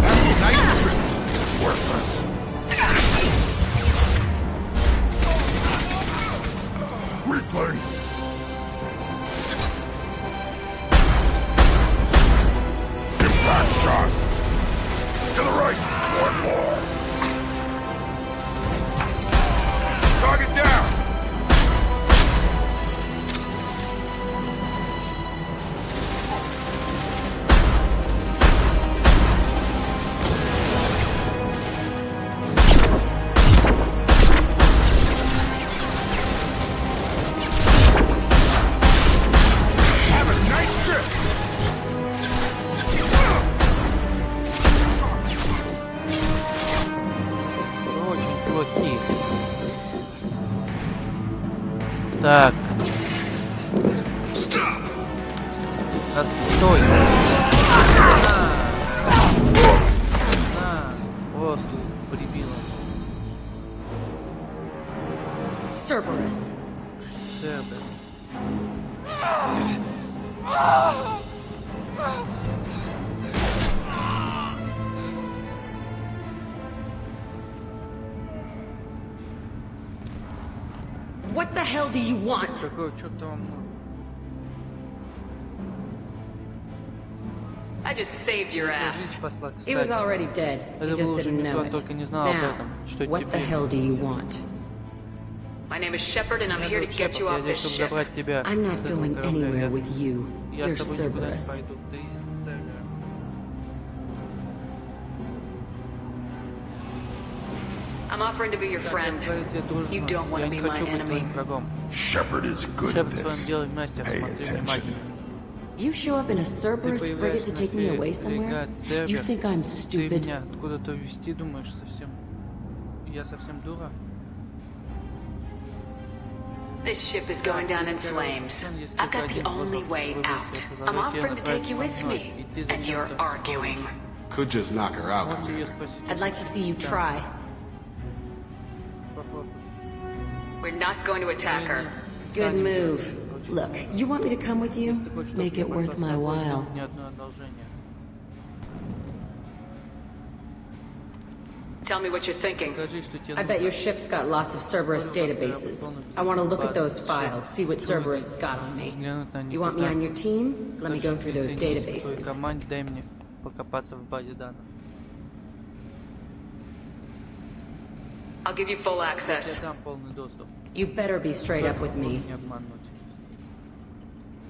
That was nice trick. Worthless. Replay. Impact shot. To the right. One more. Target down! Have a nice trip! Очень плохие. Так. Отстой. Просто прибило. Cerberus. Цербер. What the hell do you want? Какой черт вам нужен? I just saved your ass. Спасла, He was кстати. already dead. Это You just был уже didn't know мертвый, он it. только не знал об Now, этом. Что what the теперь? hell do you want? My name is Shepard, and I'm here to get you Я off здесь, this чтобы ship. забрать тебя I'm с not этого going корабля. anywhere with you. Я You're с тобой никуда не Cerberus. пойду. Ты из Цербера. I'm offering to be your friend. You don't want to be my enemy. Shepard is good at this. Pay attention. You show up in a Cerberus frigate to take me away somewhere? You think I'm stupid? This ship is going down in flames. I've got the only way out. I'm offering to take you with me, and you're arguing. Could just knock her out, Commander. I'd like to see you try. We're not going to attack her. Good move. Look, you want me to come with you? Make it worth my while. Tell me what you're thinking. I bet your ship's got lots of Cerberus databases. I want to look at those files, see what Cerberus has got on me. You want me on your team? Let me go through those databases. I'll give you full access. You better be straight up with me.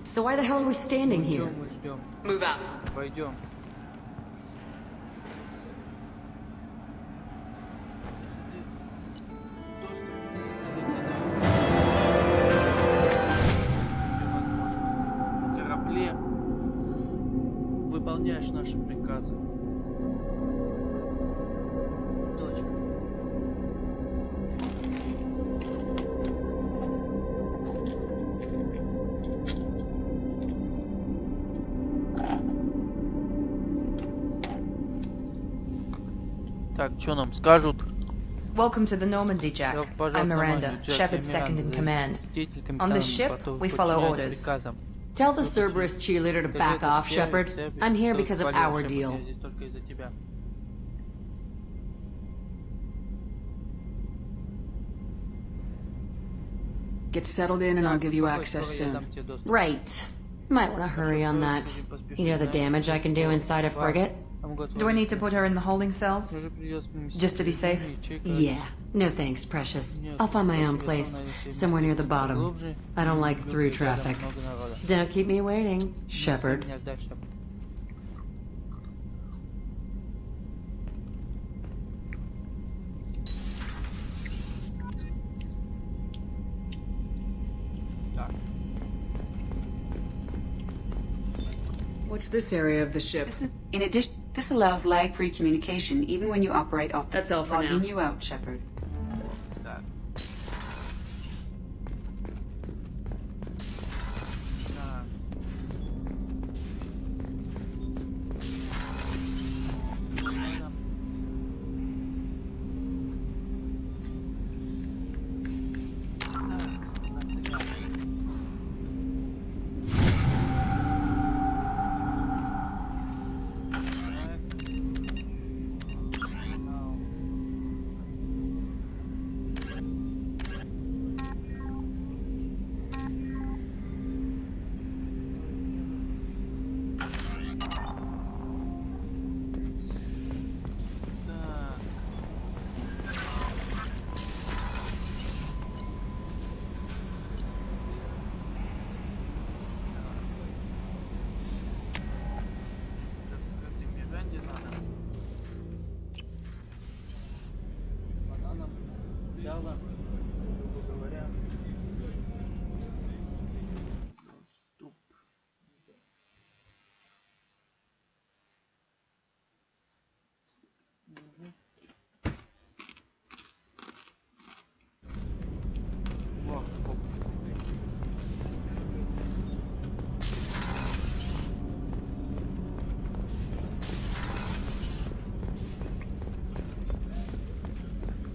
So why the hell are we standing here? Move out. Выполняешь наши приказы. Точка. Так, что нам скажут? Welcome to the Normandy, Jack. I'm Miranda, Shepard's second in command. On this ship, we follow orders. Tell the Cerberus cheerleader to back off, Shepard. I'm here because of our deal. Get settled in and I'll give you access soon. Right. Might want to hurry on that. You know the damage I can do inside a frigate? Do I need to put her in the holding cells? Just to be safe? Yeah. No thanks, precious. I'll find my own place, somewhere near the bottom. I don't like through traffic. Don't keep me waiting, Shepard. What's this area of the ship? In addition, this allows lag-free communication even when you operate off. That's all for now. Logging you out, Shepard.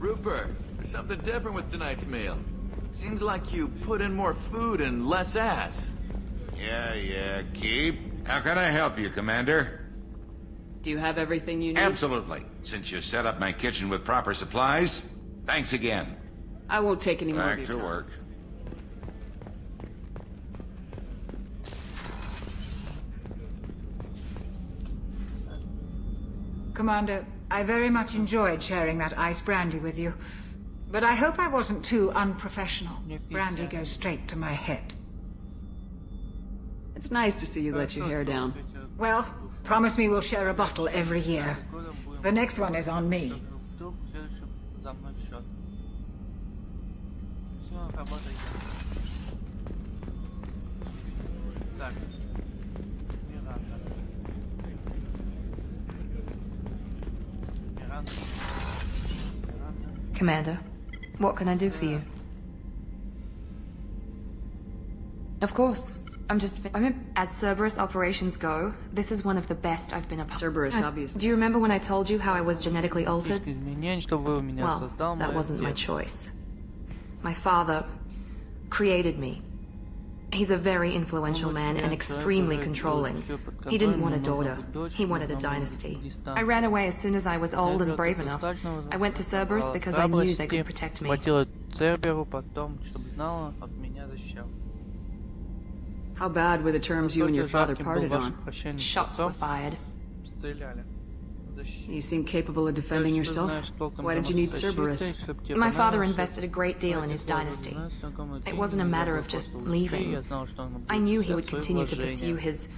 Rupert, there's something different with tonight's meal. Seems like you put in more food and less ass. Yeah, keep. How can I help you, Commander? Do you have everything you need? Absolutely. Since you set up my kitchen with proper supplies, thanks again. I won't take any more of your time. Back to work. Commander, I very much enjoyed sharing that ice brandy with you, but I hope I wasn't too unprofessional. Brandy goes straight to my head. It's nice to see you let your hair down. Well, promise me we'll share a bottle every year. The next one is on me. работайте. Так. Миранда. Миранда. Commander, what can I do for you? Of course. As Cerberus operations go, this is one of the best I've been a part of. Cerberus, obviously. Do you remember when I told you how I was genetically altered? Well, that wasn't my choice. My father created me. He's a very influential man and extremely controlling. He didn't want a daughter. He wanted a dynasty. I ran away as soon as I was old and brave enough. I went to Cerberus because I knew they could protect me. How bad were the terms you and your father parted on? Shots were fired. You seem capable of defending yourself. Why did you need Cerberus? My father invested a great deal in his dynasty. It wasn't a matter of just leaving. I knew he would continue to pursue his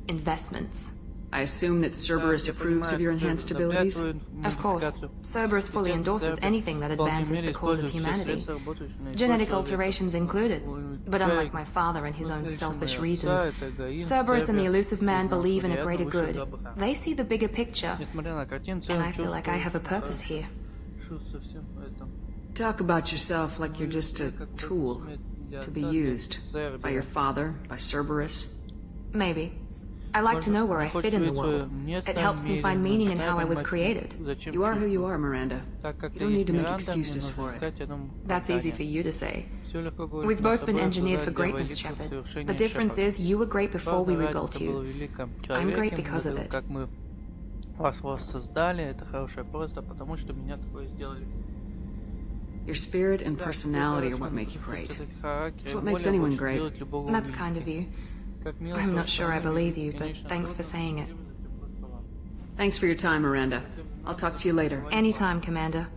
investments. I assume that Cerberus approves of your enhanced abilities? Of course. Cerberus fully endorses anything that advances the cause of humanity. Genetic alterations included. But unlike my father and his own selfish reasons, Cerberus and the Elusive Man believe in a greater good. They see the bigger picture, and I feel like I have a purpose here. Talk about yourself like you're just a tool to be used by your father, by Cerberus. Maybe. I like to know where I fit in the world. It helps me find meaning in how I was created. You are who you are, Miranda. You don't need to make excuses for it. That's easy for you to say. We've both been engineered for greatness, Shepard. The difference is you were great before we rebuilt you. I'm great because of it. Your spirit and personality are what make you great. It's what makes anyone great. That's kind of you. I'm not sure I believe you, but thanks for saying it. Thanks for your time, Miranda. I'll talk to you later. Anytime, Commander.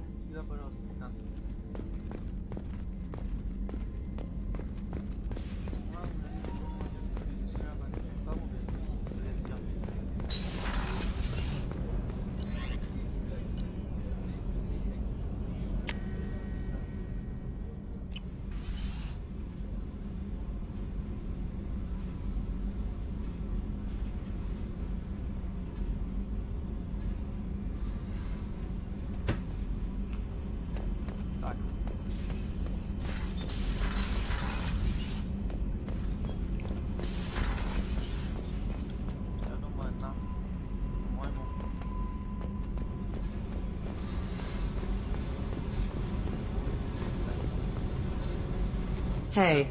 Hey.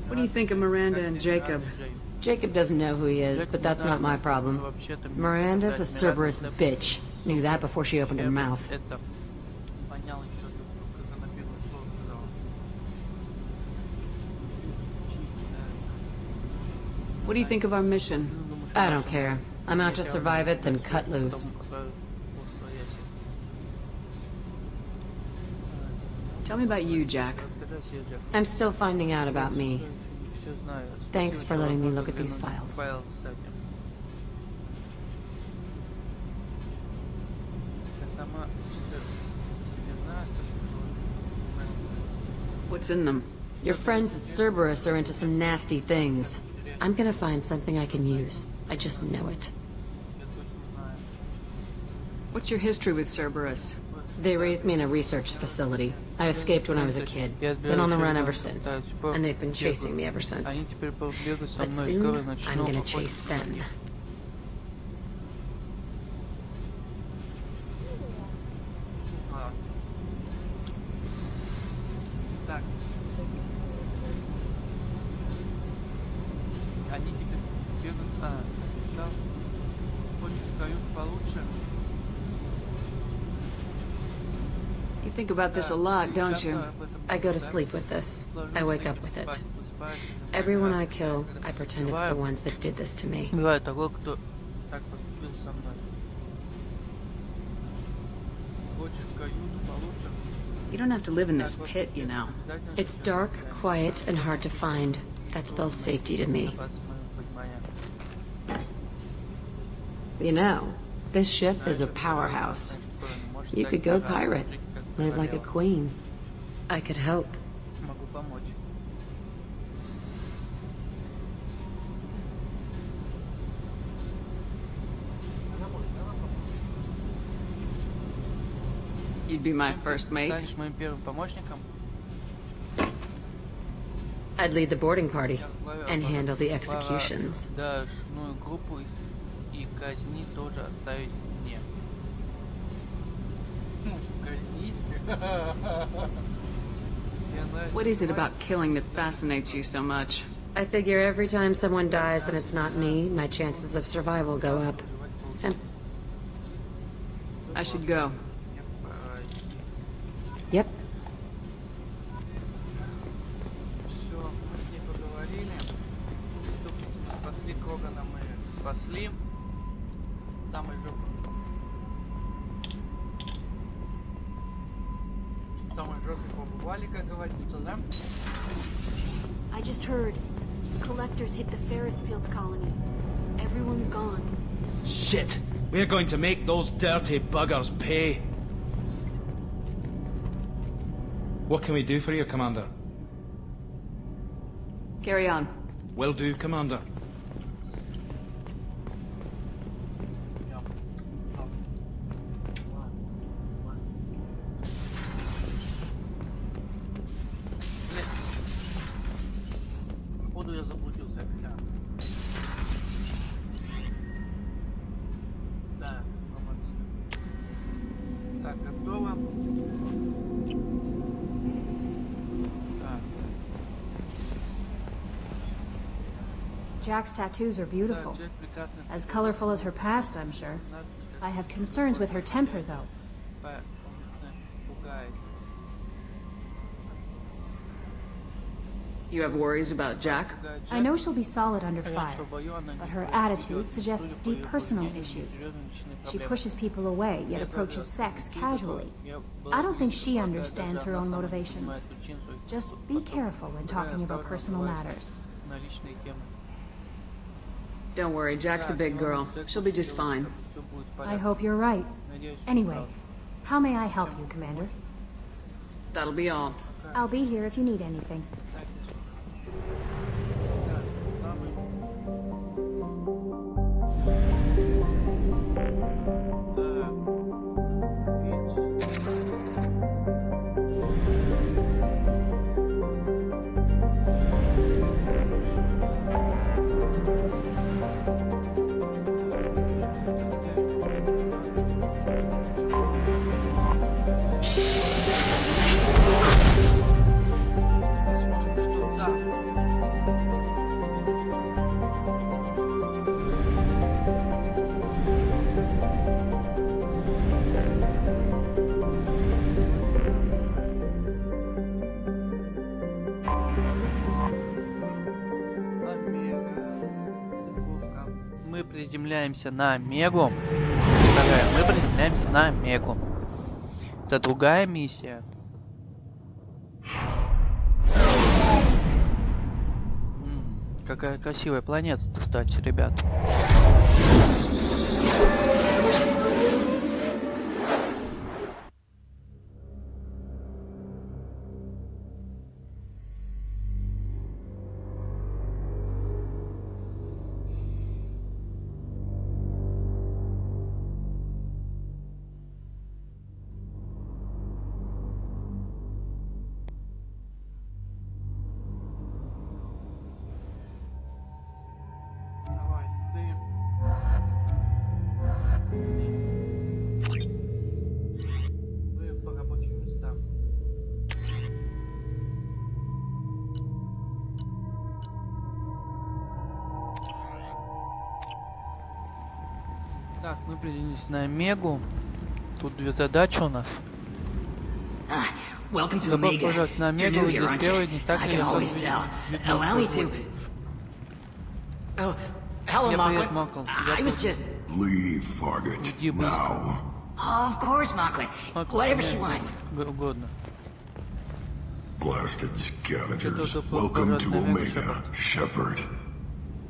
What do you think of Miranda and Jacob? Jacob doesn't know who he is, but that's not my problem. Miranda's a Cerberus bitch. Knew that before she opened her mouth. What do you think of our mission? I don't care. I'm out to survive it, then cut loose. Tell me about you, Jack. I'm still finding out about me. Thanks for letting me look at these files. What's in them? Your friends at Cerberus are into some nasty things. I'm gonna find something I can use. I just know it. What's your history with Cerberus? They raised me in a research facility. I escaped when I was a kid. Been on the run ever since. And they've been chasing me ever since. But soon, I'm gonna chase them. You think about this a lot, don't you? I go to sleep with this. I wake up with it. Everyone I kill, I pretend it's the ones that did this to me. You don't have to live in this pit, you know. It's dark, quiet, and hard to find. That spells safety to me. You know, this ship is a powerhouse. You could go pirate. Live like a queen. I could help. Могу помочь. You'd be my first mate. Станешь моим первым помощником? I'd lead the boarding party and handle the executions. Дашную группу и казни тоже оставить мне. What is it about killing that fascinates you so much? I figure every time someone dies and it's not me, my chances of survival go up. I should go. Yep. Все, мы с ней поговорили. Спасли Когана, мы спасли. Самый жопу. Самой жопе побывали, как говорится, да? I just heard. Collectors hit the Ferris Field colony. Everyone's gone. Shit! We're going to make those dirty buggers pay. What can we do for you, Commander? Carry on. Will do, Commander. Походу я заблудился. Да, так, готово. Jack's tattoos are beautiful. As colorful as her past, I'm sure. I have concerns with her temper, though. You have worries about Jack? I know she'll be solid under fire, but her attitude suggests deep personal issues. She pushes people away, yet approaches sex casually. I don't think she understands her own motivations. Just be careful when talking about personal matters. Don't worry, Jack's a big girl. She'll be just fine. I hope you're right. Anyway, how may I help you, Commander? That'll be all. I'll be here if you need anything. Мы приземляемся на Мегу. Мы приземляемся на Мегу. Это другая миссия. Какая красивая планета, кстати, ребят. Так, мы приземлились на Мегу. Тут две задачи у нас. Добро пожаловать на Мегу. Здесь первый не так ли Allow me to. Oh, hello, Mocklin. I was just. Leave, Fargate. Now. Of course, Mocklin. Whatever she wants. Угодно. Blasted scavengers. Welcome to Omega, Shepard.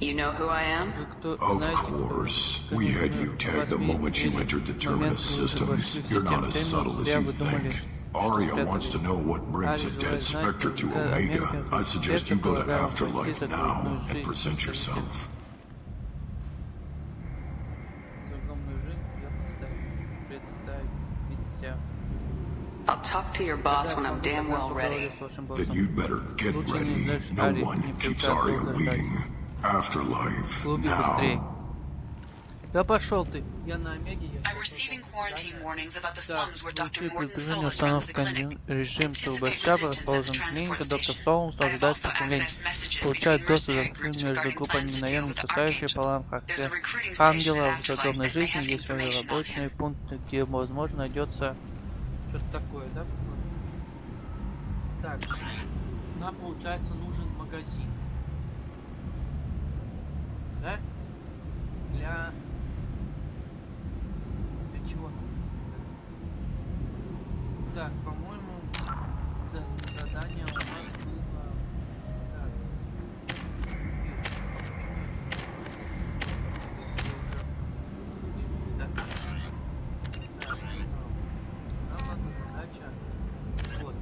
You know who I am? Of course. We had you tagged the moment you entered the Terminus systems. You're not as subtle as you think. Aria wants to know what brings a dead Spectre to Omega. I suggest you go to Afterlife now and present yourself. I'll talk to your boss when I'm damn well ready. Then you'd better get ready. No one keeps Aria waiting. Afterlife now. Да пошел ты, я на Омеге. I'm receiving quarantine warnings about the slums where Dr. Morton Solus runs the clinic. Режим ТУБ-штаба расположен в клинике. Доктор Солус ожидает поселения. Получает доступ к между группами мгновенно шатающие по лампах. Ангела в загробной жизни есть рабочие пункты, где возможно найдется что-то такое, да? Так, нам получается нужен магазин. Да? Для чего? Так, по-моему, задание у нас было... Так. Нам эта задача... Вот.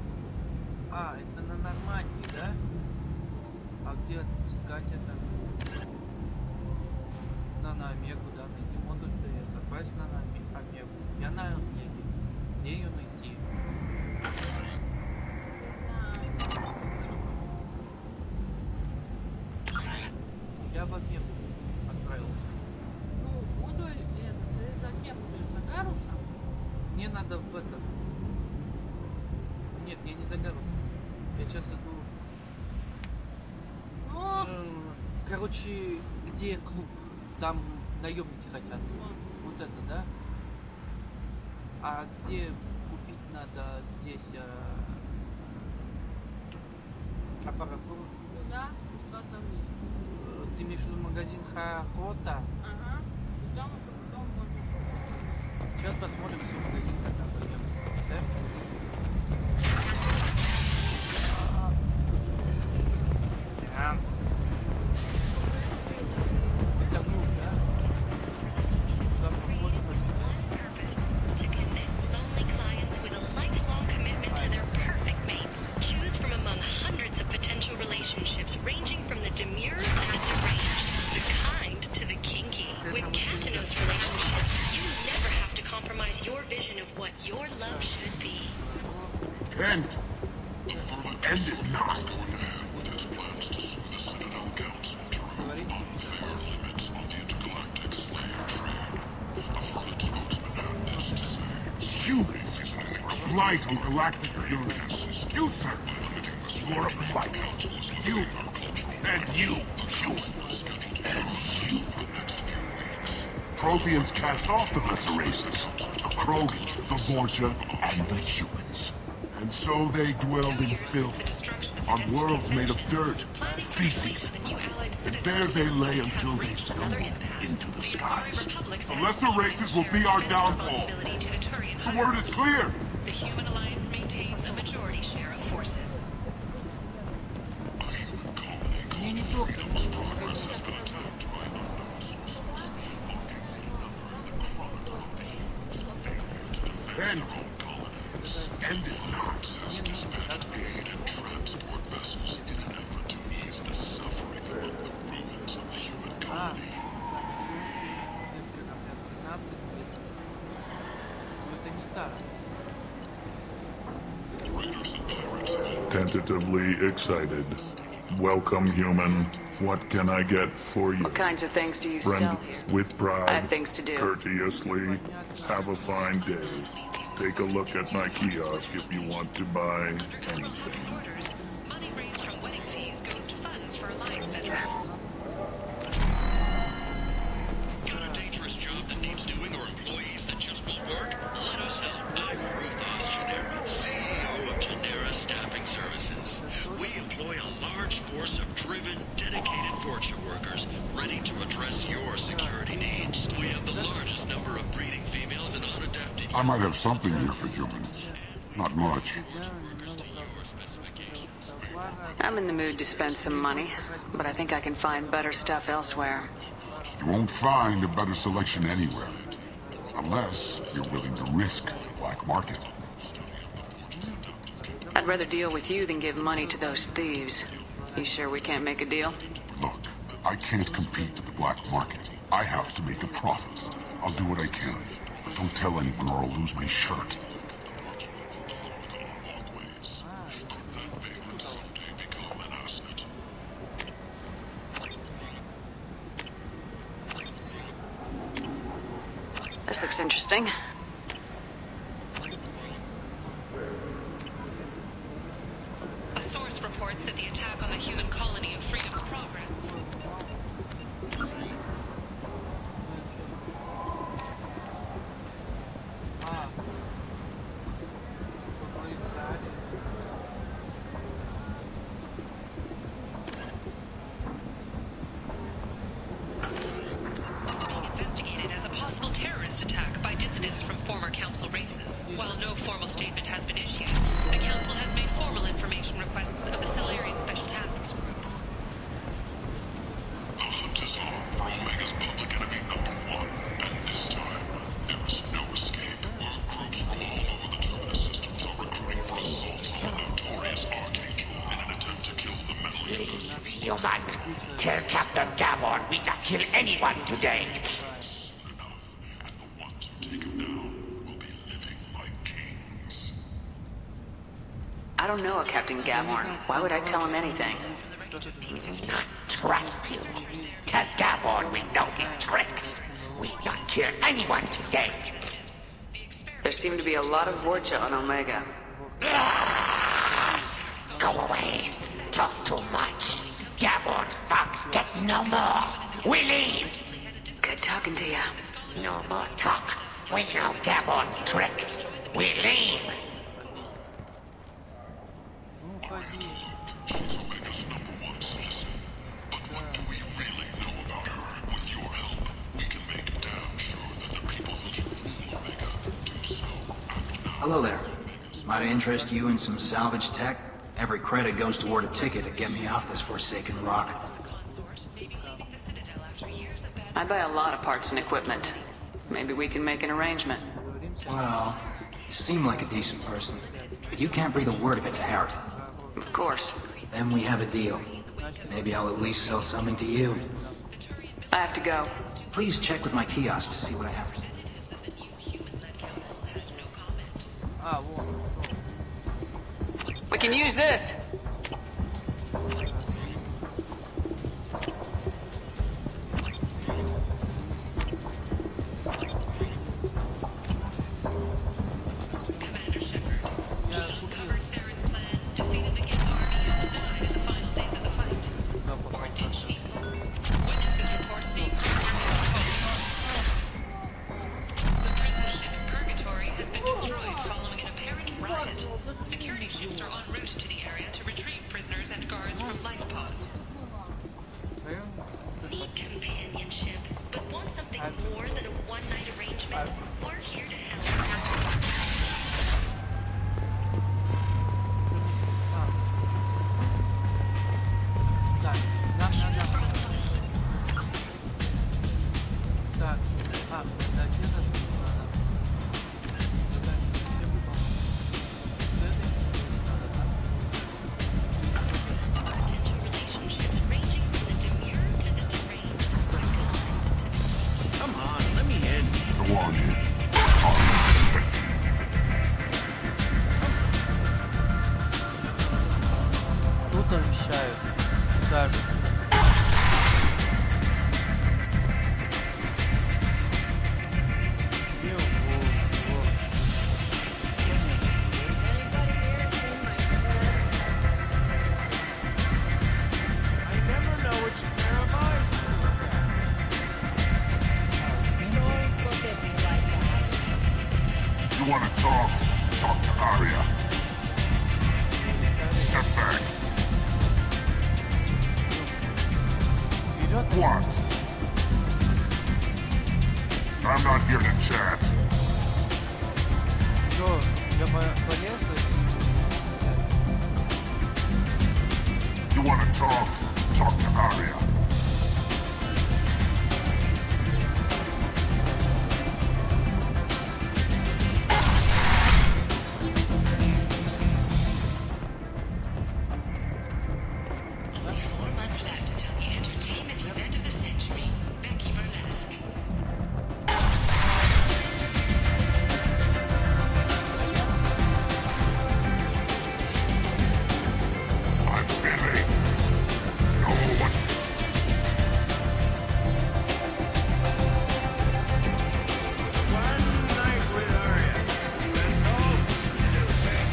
А, это на Нормандии, да? А где искать это? На Омегу, да, найти модуль ТС, попасть на Омегу. Я на Омеге. Где ее найти? Я в Омегу отправился. Ну, модуль, ты за кем будешь? За Гарусом? Мне надо в этот... Нет, я не за Гарусом. Я сейчас иду... Короче, где клуб? Там наемники хотят. Вот это, да? А где купить надо здесь аппаратуру? Туда спускаться вниз. Ты имеешь в виду магазин Харота? Ага. Туда мы потом можем. Сейчас посмотрим, если магазин тогда пойдем. Да? End is not. Humans, a blight on galactic purity. You, sir, you're a blight. You, and you, human, and you. Protheans cast off the lesser races, the Krogan, the Vorja, and the humans. And so they dwelled in filth, on worlds made of dirt, feces. And there they lay until they stumbled into the skies. The lesser races will be our downfall. The word is clear. The Human Alliance maintains a majority share of forces. End is not. Aid and transport vessels in an effort to ease the suffering among the ruins of the human colony. Tentatively excited. Welcome, human. What can I get for you? What kinds of things do you Friend sell here? with pride. I have things to do. Courteously. Have a fine day. Take a look at my kiosk if you want to buy anything. Money raised from wedding fees goes to funds for Alliance veterans. Got a dangerous job that needs doing or employees that just won't work? Let us help. I'm Ruthos Genera, CEO of Genera Staffing Services. We employ a large force of driven, dedicated Fortune workers ready to address your security needs. We have the largest number of breeding females and unadapted... I might have something here for humans. Not much. I'm in the mood to spend some money, but I think I can find better stuff elsewhere. You won't find a better selection anywhere. Unless you're willing to risk the black market. I'd rather deal with you than give money to those thieves. You sure we can't make a deal? Look, I can't compete with the black market. I have to make a profit. I'll do what I can, but don't tell anyone or I'll lose my shirt. This looks interesting. A source reports that the attack on the human colony of Freedom's Progress. Being investigated as a possible terrorist attack by dissidents from former council races. While no formal statement has been issued, the council has made formal information requests of the Solarian Special Tasks Group. The hunt is on for Omega's public enemy #1, and this time, there is no escape. Groups from all over the Terminus systems are recruiting for assaults on the notorious Archangel in an attempt to kill the Metal Universe. Leave, human. Tell Captain Gavon we not kill anyone today. I don't know a Captain Gavorn. Why would I tell him anything? Not trust you. Tell Gavon we know his tricks. We not kill anyone today. There seem to be a lot of Vorcha on Omega. Go away. Talk too much. Gavon's thugs get no more. We leave. Good talking to you. No more talk. We know Gavon's tricks. We leave. She's Omega's #1 citizen. But what do we really know about her? With your help, we can make damn sure that the people who should rule Omega do so act now. Hello there. Might I interest you in some salvage tech? Every credit goes toward a ticket to get me off this forsaken rock. I buy a lot of parts and equipment. Maybe we can make an arrangement. Well, you seem like a decent person, but you can't breathe a word if it's a Harry. Of course. Then we have a deal. Maybe I'll at least sell something to you. I have to go. Please check with my kiosk to see what I have. We can use this. Security ships are en route to the area to retrieve prisoners and guards from life pods. Need companionship, but want something more than a one-night arrangement? We're here to help. Want to talk? Talk to Arya. Step back. What? I'm not here to chat. You wanna talk? Talk to Arya. Only 4 months left until the entertainment event of the century, Becky Burlesque. I'm busy. No one. One night with Arya. That's all you do, Beck.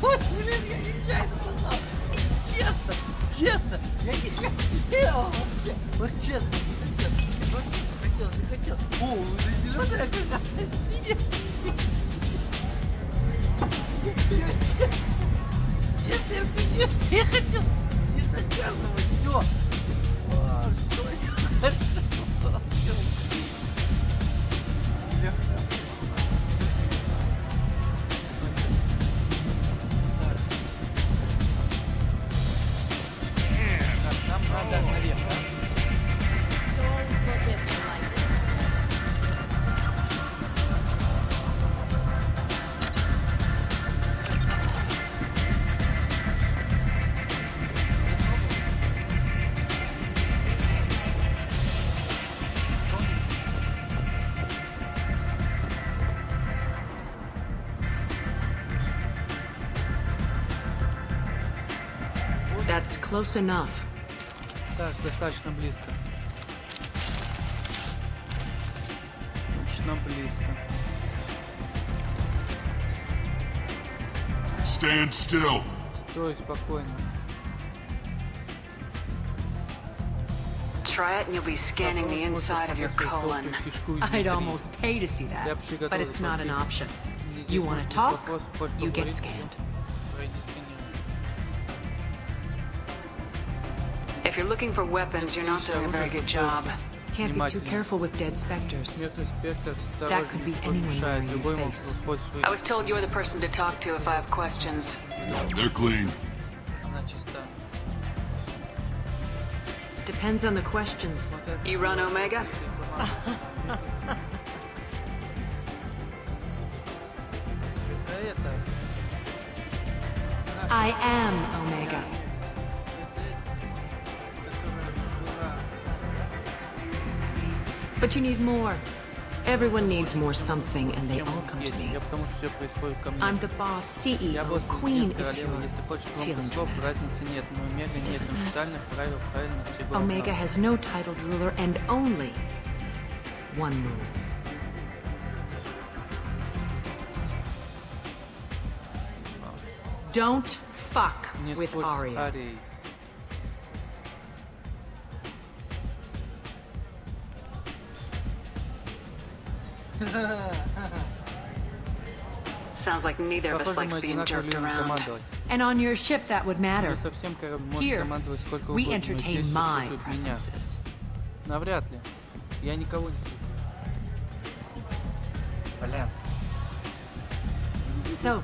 Вот, блин, я нечаянно сказал. Честно, честно, я не хотел вообще. Вот честно, не хотел. О, зеленая какая-то. Честно, я хотел не заказывать, все. Все, хорошо. Нам надо наверх, да? That's close enough. Так, достаточно близко. Достаточно близко. Stand still. Стой спокойно. Try it and you'll be scanning the inside of your colon. I'd almost pay to see that, but it's not an option. You want to talk, you get scanned. If you're looking for weapons, you're not doing a very good job. Can't be too careful with dead specters. That could be anyone wearing your face. I was told you're the person to talk to if I have questions. They're clean. Depends on the questions. You run Omega? I am Omega. But you need more. Everyone needs more something, and they all come to me. I'm the boss, CEO, queen, if you're feeling dramatic. It doesn't matter. Omega has no titled ruler and only one rule. Don't fuck with Arya. Sounds like neither of us likes being jerked around. And on your ship, that would matter. Here, we entertain my preferences. Навряд ли. Я никого не... Бля. So,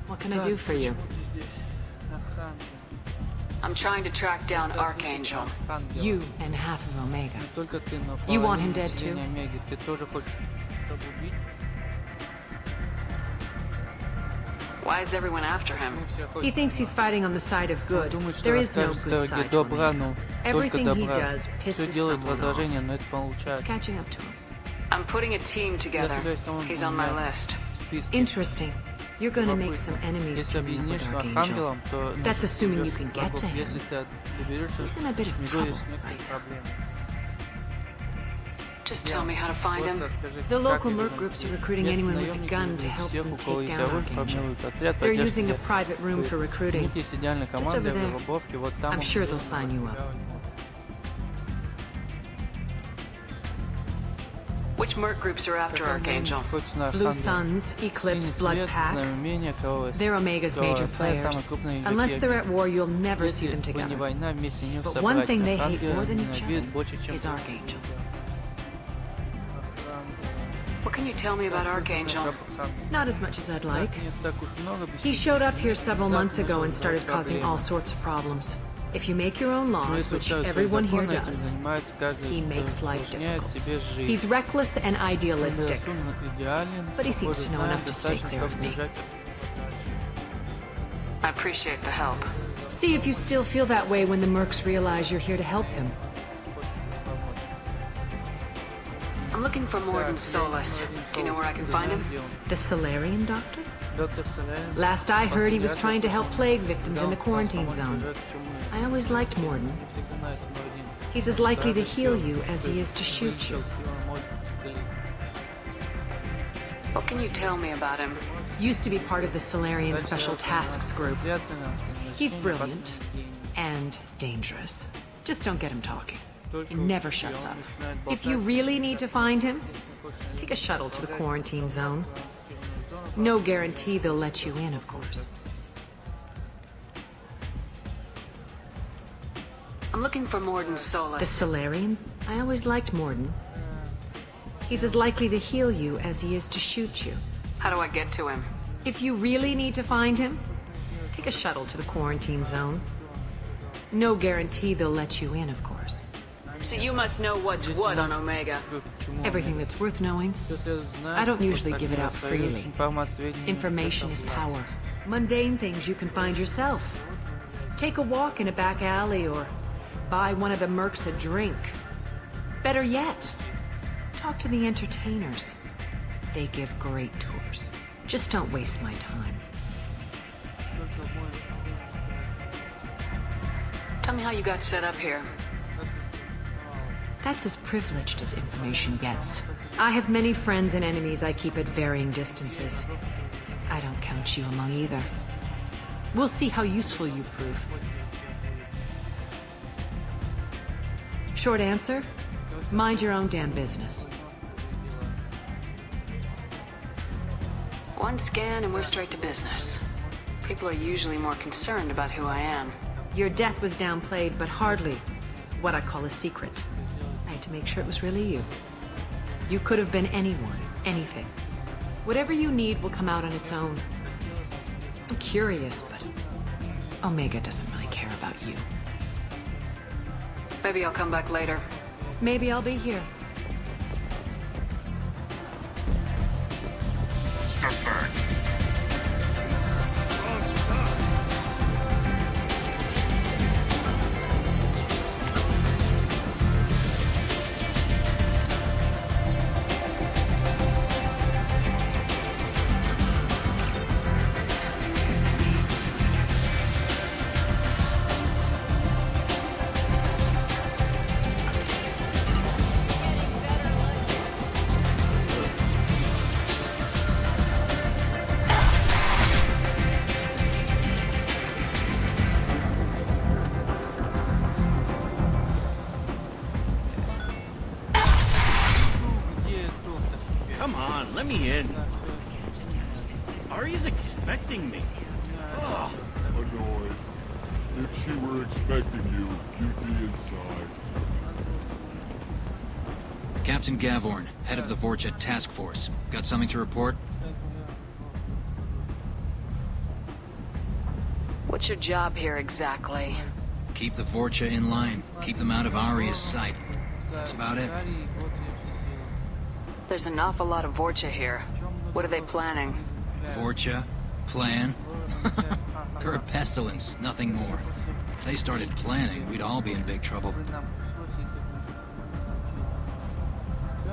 what can I do for you? I'm trying to track down Archangel. You and half of Omega. You want him dead too? Ты тоже хочешь, чтобы убить? Why is everyone after him? He thinks he's fighting on the side of good. There is no good side to Omega. Everything he does pisses someone off. It's catching up to him. I'm putting a team together. He's on my list. Interesting. You're gonna make some enemies team up with Archangel. That's assuming you can get to him. He's in a bit of trouble right now. Just tell me how to find him. The local merc groups are recruiting anyone with a gun to help them take down Archangel. They're using a private room for recruiting. Just over there. I'm sure they'll sign you up. Which merc groups are after Archangel? Blue Suns, Eclipse, Blood Pack. They're Omega's major players. Unless they're at war, you'll never see them together. But one thing they hate more than each other is Archangel. What can you tell me about Archangel? Not as much as I'd like. He showed up here several months ago and started causing all sorts of problems. If you make your own laws, which everyone here does, he makes life difficult. He's reckless and idealistic, but he seems to know enough to stay clear of me. I appreciate the help. See if you still feel that way when the mercs realize you're here to help him. I'm looking for Morden Solus. Do you know where I can find him? The Solarian doctor? Last I heard, he was trying to help plague victims in the quarantine zone. I always liked Morden. He's as likely to heal you as he is to shoot you. What can you tell me about him? Used to be part of the Solarian Special Tasks Group. He's brilliant and dangerous. Just don't get him talking. He never shuts up. If you really need to find him, take a shuttle to the quarantine zone. No guarantee they'll let you in, of course. I'm looking for Morden Solus. The Solarian? I always liked Morden. He's as likely to heal you as he is to shoot you. How do I get to him? If you really need to find him, take a shuttle to the quarantine zone. No guarantee they'll let you in, of course. So you must know what's what on Omega. Everything that's worth knowing. I don't usually give it out freely. Information is power. Mundane things you can find yourself. Take a walk in a back alley or buy one of the mercs a drink. Better yet, talk to the entertainers. They give great tours. Just don't waste my time. Tell me how you got set up here. That's as privileged as information gets. I have many friends and enemies I keep at varying distances. I don't count you among either. We'll see how useful you prove. Short answer, mind your own damn business. One scan and we're straight to business. People are usually more concerned about who I am. Your death was downplayed, but hardly what I call a secret. I had to make sure it was really you. You could have been anyone, anything. Whatever you need will come out on its own. I'm curious, but Omega doesn't really care about you. Maybe I'll come back later. Maybe I'll be here. Step back. Come on, let me in. Ari's expecting me. Ugh. Annoyed. If she were expecting you, you'd be inside. Captain Gavorn, head of the Vorcha task force. Got something to report? What's your job here exactly? Keep the Vorcha in line. Keep them out of Ari's sight. That's about it. There's an awful lot of Vorcha here. What are they planning? Vorcha? Plan? They're a pestilence, nothing more. If they started planning, we'd all be in big trouble.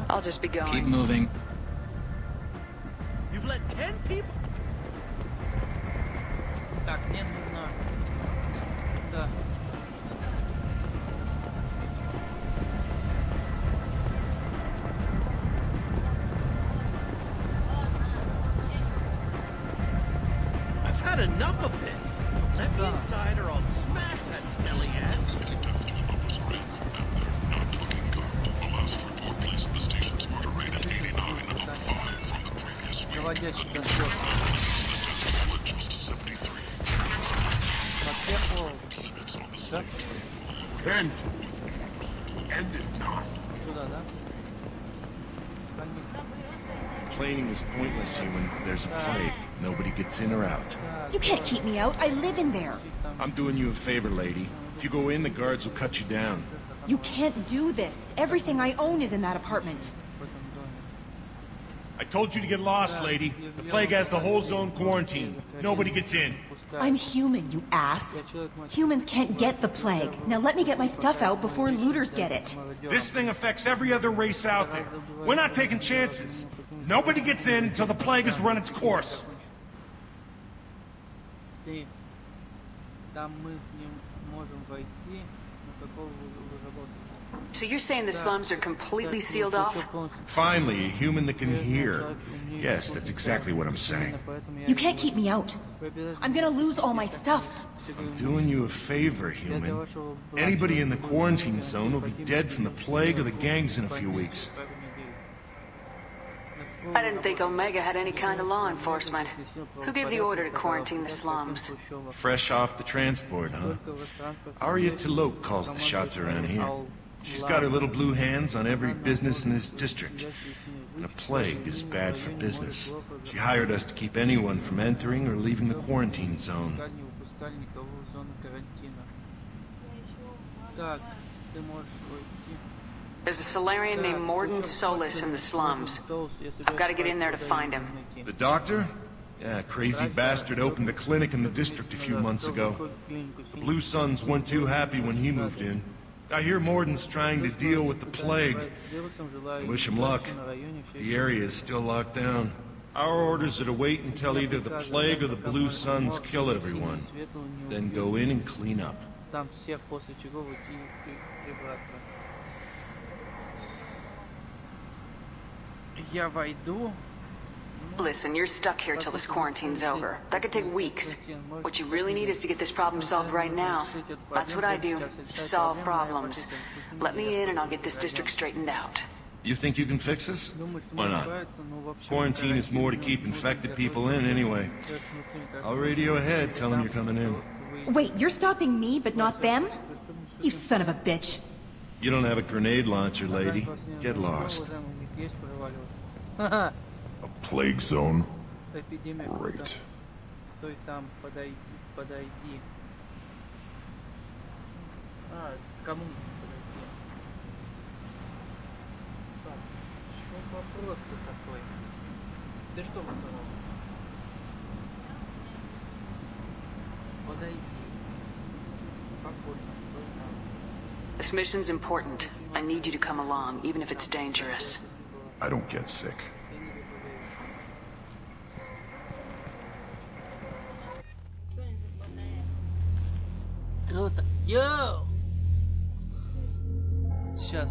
I'll just be going. Keep moving. You've let 10 people... Так, мне нужно... Да. I've had enough of this. Let me inside or I'll smash that smelly ass. Not looking good. The last report placed the station's murder rate at наводящий концерт. Да? End is not. Туда, да? Complaining is pointless here when there's a plague. Nobody gets in or out. You can't keep me out. I live in there. I'm doing you a favor, lady. If you go in, the guards will cut you down. You can't do this. Everything I own is in that apartment. I told you to get lost, lady. The plague has the whole zone quarantined. Nobody gets in. I'm human, you ass. Humans can't get the plague. Now let me get my stuff out before looters get it. This thing affects every other race out there. We're not taking chances. Nobody gets in until the plague has run its course. So you're saying the slums are completely sealed off? Finally, a human that can hear. Yes, that's exactly what I'm saying. You can't keep me out. I'm gonna lose all my stuff. I'm doing you a favor, human. Anybody in the quarantine zone will be dead from the plague or the gangs in a few weeks. I didn't think Omega had any kind of law enforcement. Who gave the order to quarantine the slums? Fresh off the transport, huh? Arya Tilok calls the shots around here. She's got her little blue hands on every business in this district. And a plague is bad for business. She hired us to keep anyone from entering or leaving the quarantine zone. There's a Solarian named Morden Solis in the slums. I've got to get in there to find him. The doctor? Yeah, crazy bastard opened a clinic in the district a few months ago. The Blue Suns weren't too happy when he moved in. I hear Morden's trying to deal with the plague. I wish him luck. The area is still locked down. Our orders are to wait until either the plague or the Blue Suns kill everyone. Then go in and clean up. Listen, you're stuck here till this quarantine's over. That could take weeks. What you really need is to get this problem solved right now. That's what I do. Solve problems. Let me in and I'll get this district straightened out. You think you can fix this? Why not? Quarantine is more to keep infected people in anyway. I'll radio ahead, tell them you're coming in. Wait, you're stopping me, but not them? You son of a bitch. You don't have a grenade launcher, lady. Get lost. A plague zone? Great. This mission's important. I need you to come along, even if it's dangerous. I don't get sick. Круто. Йоу! Сейчас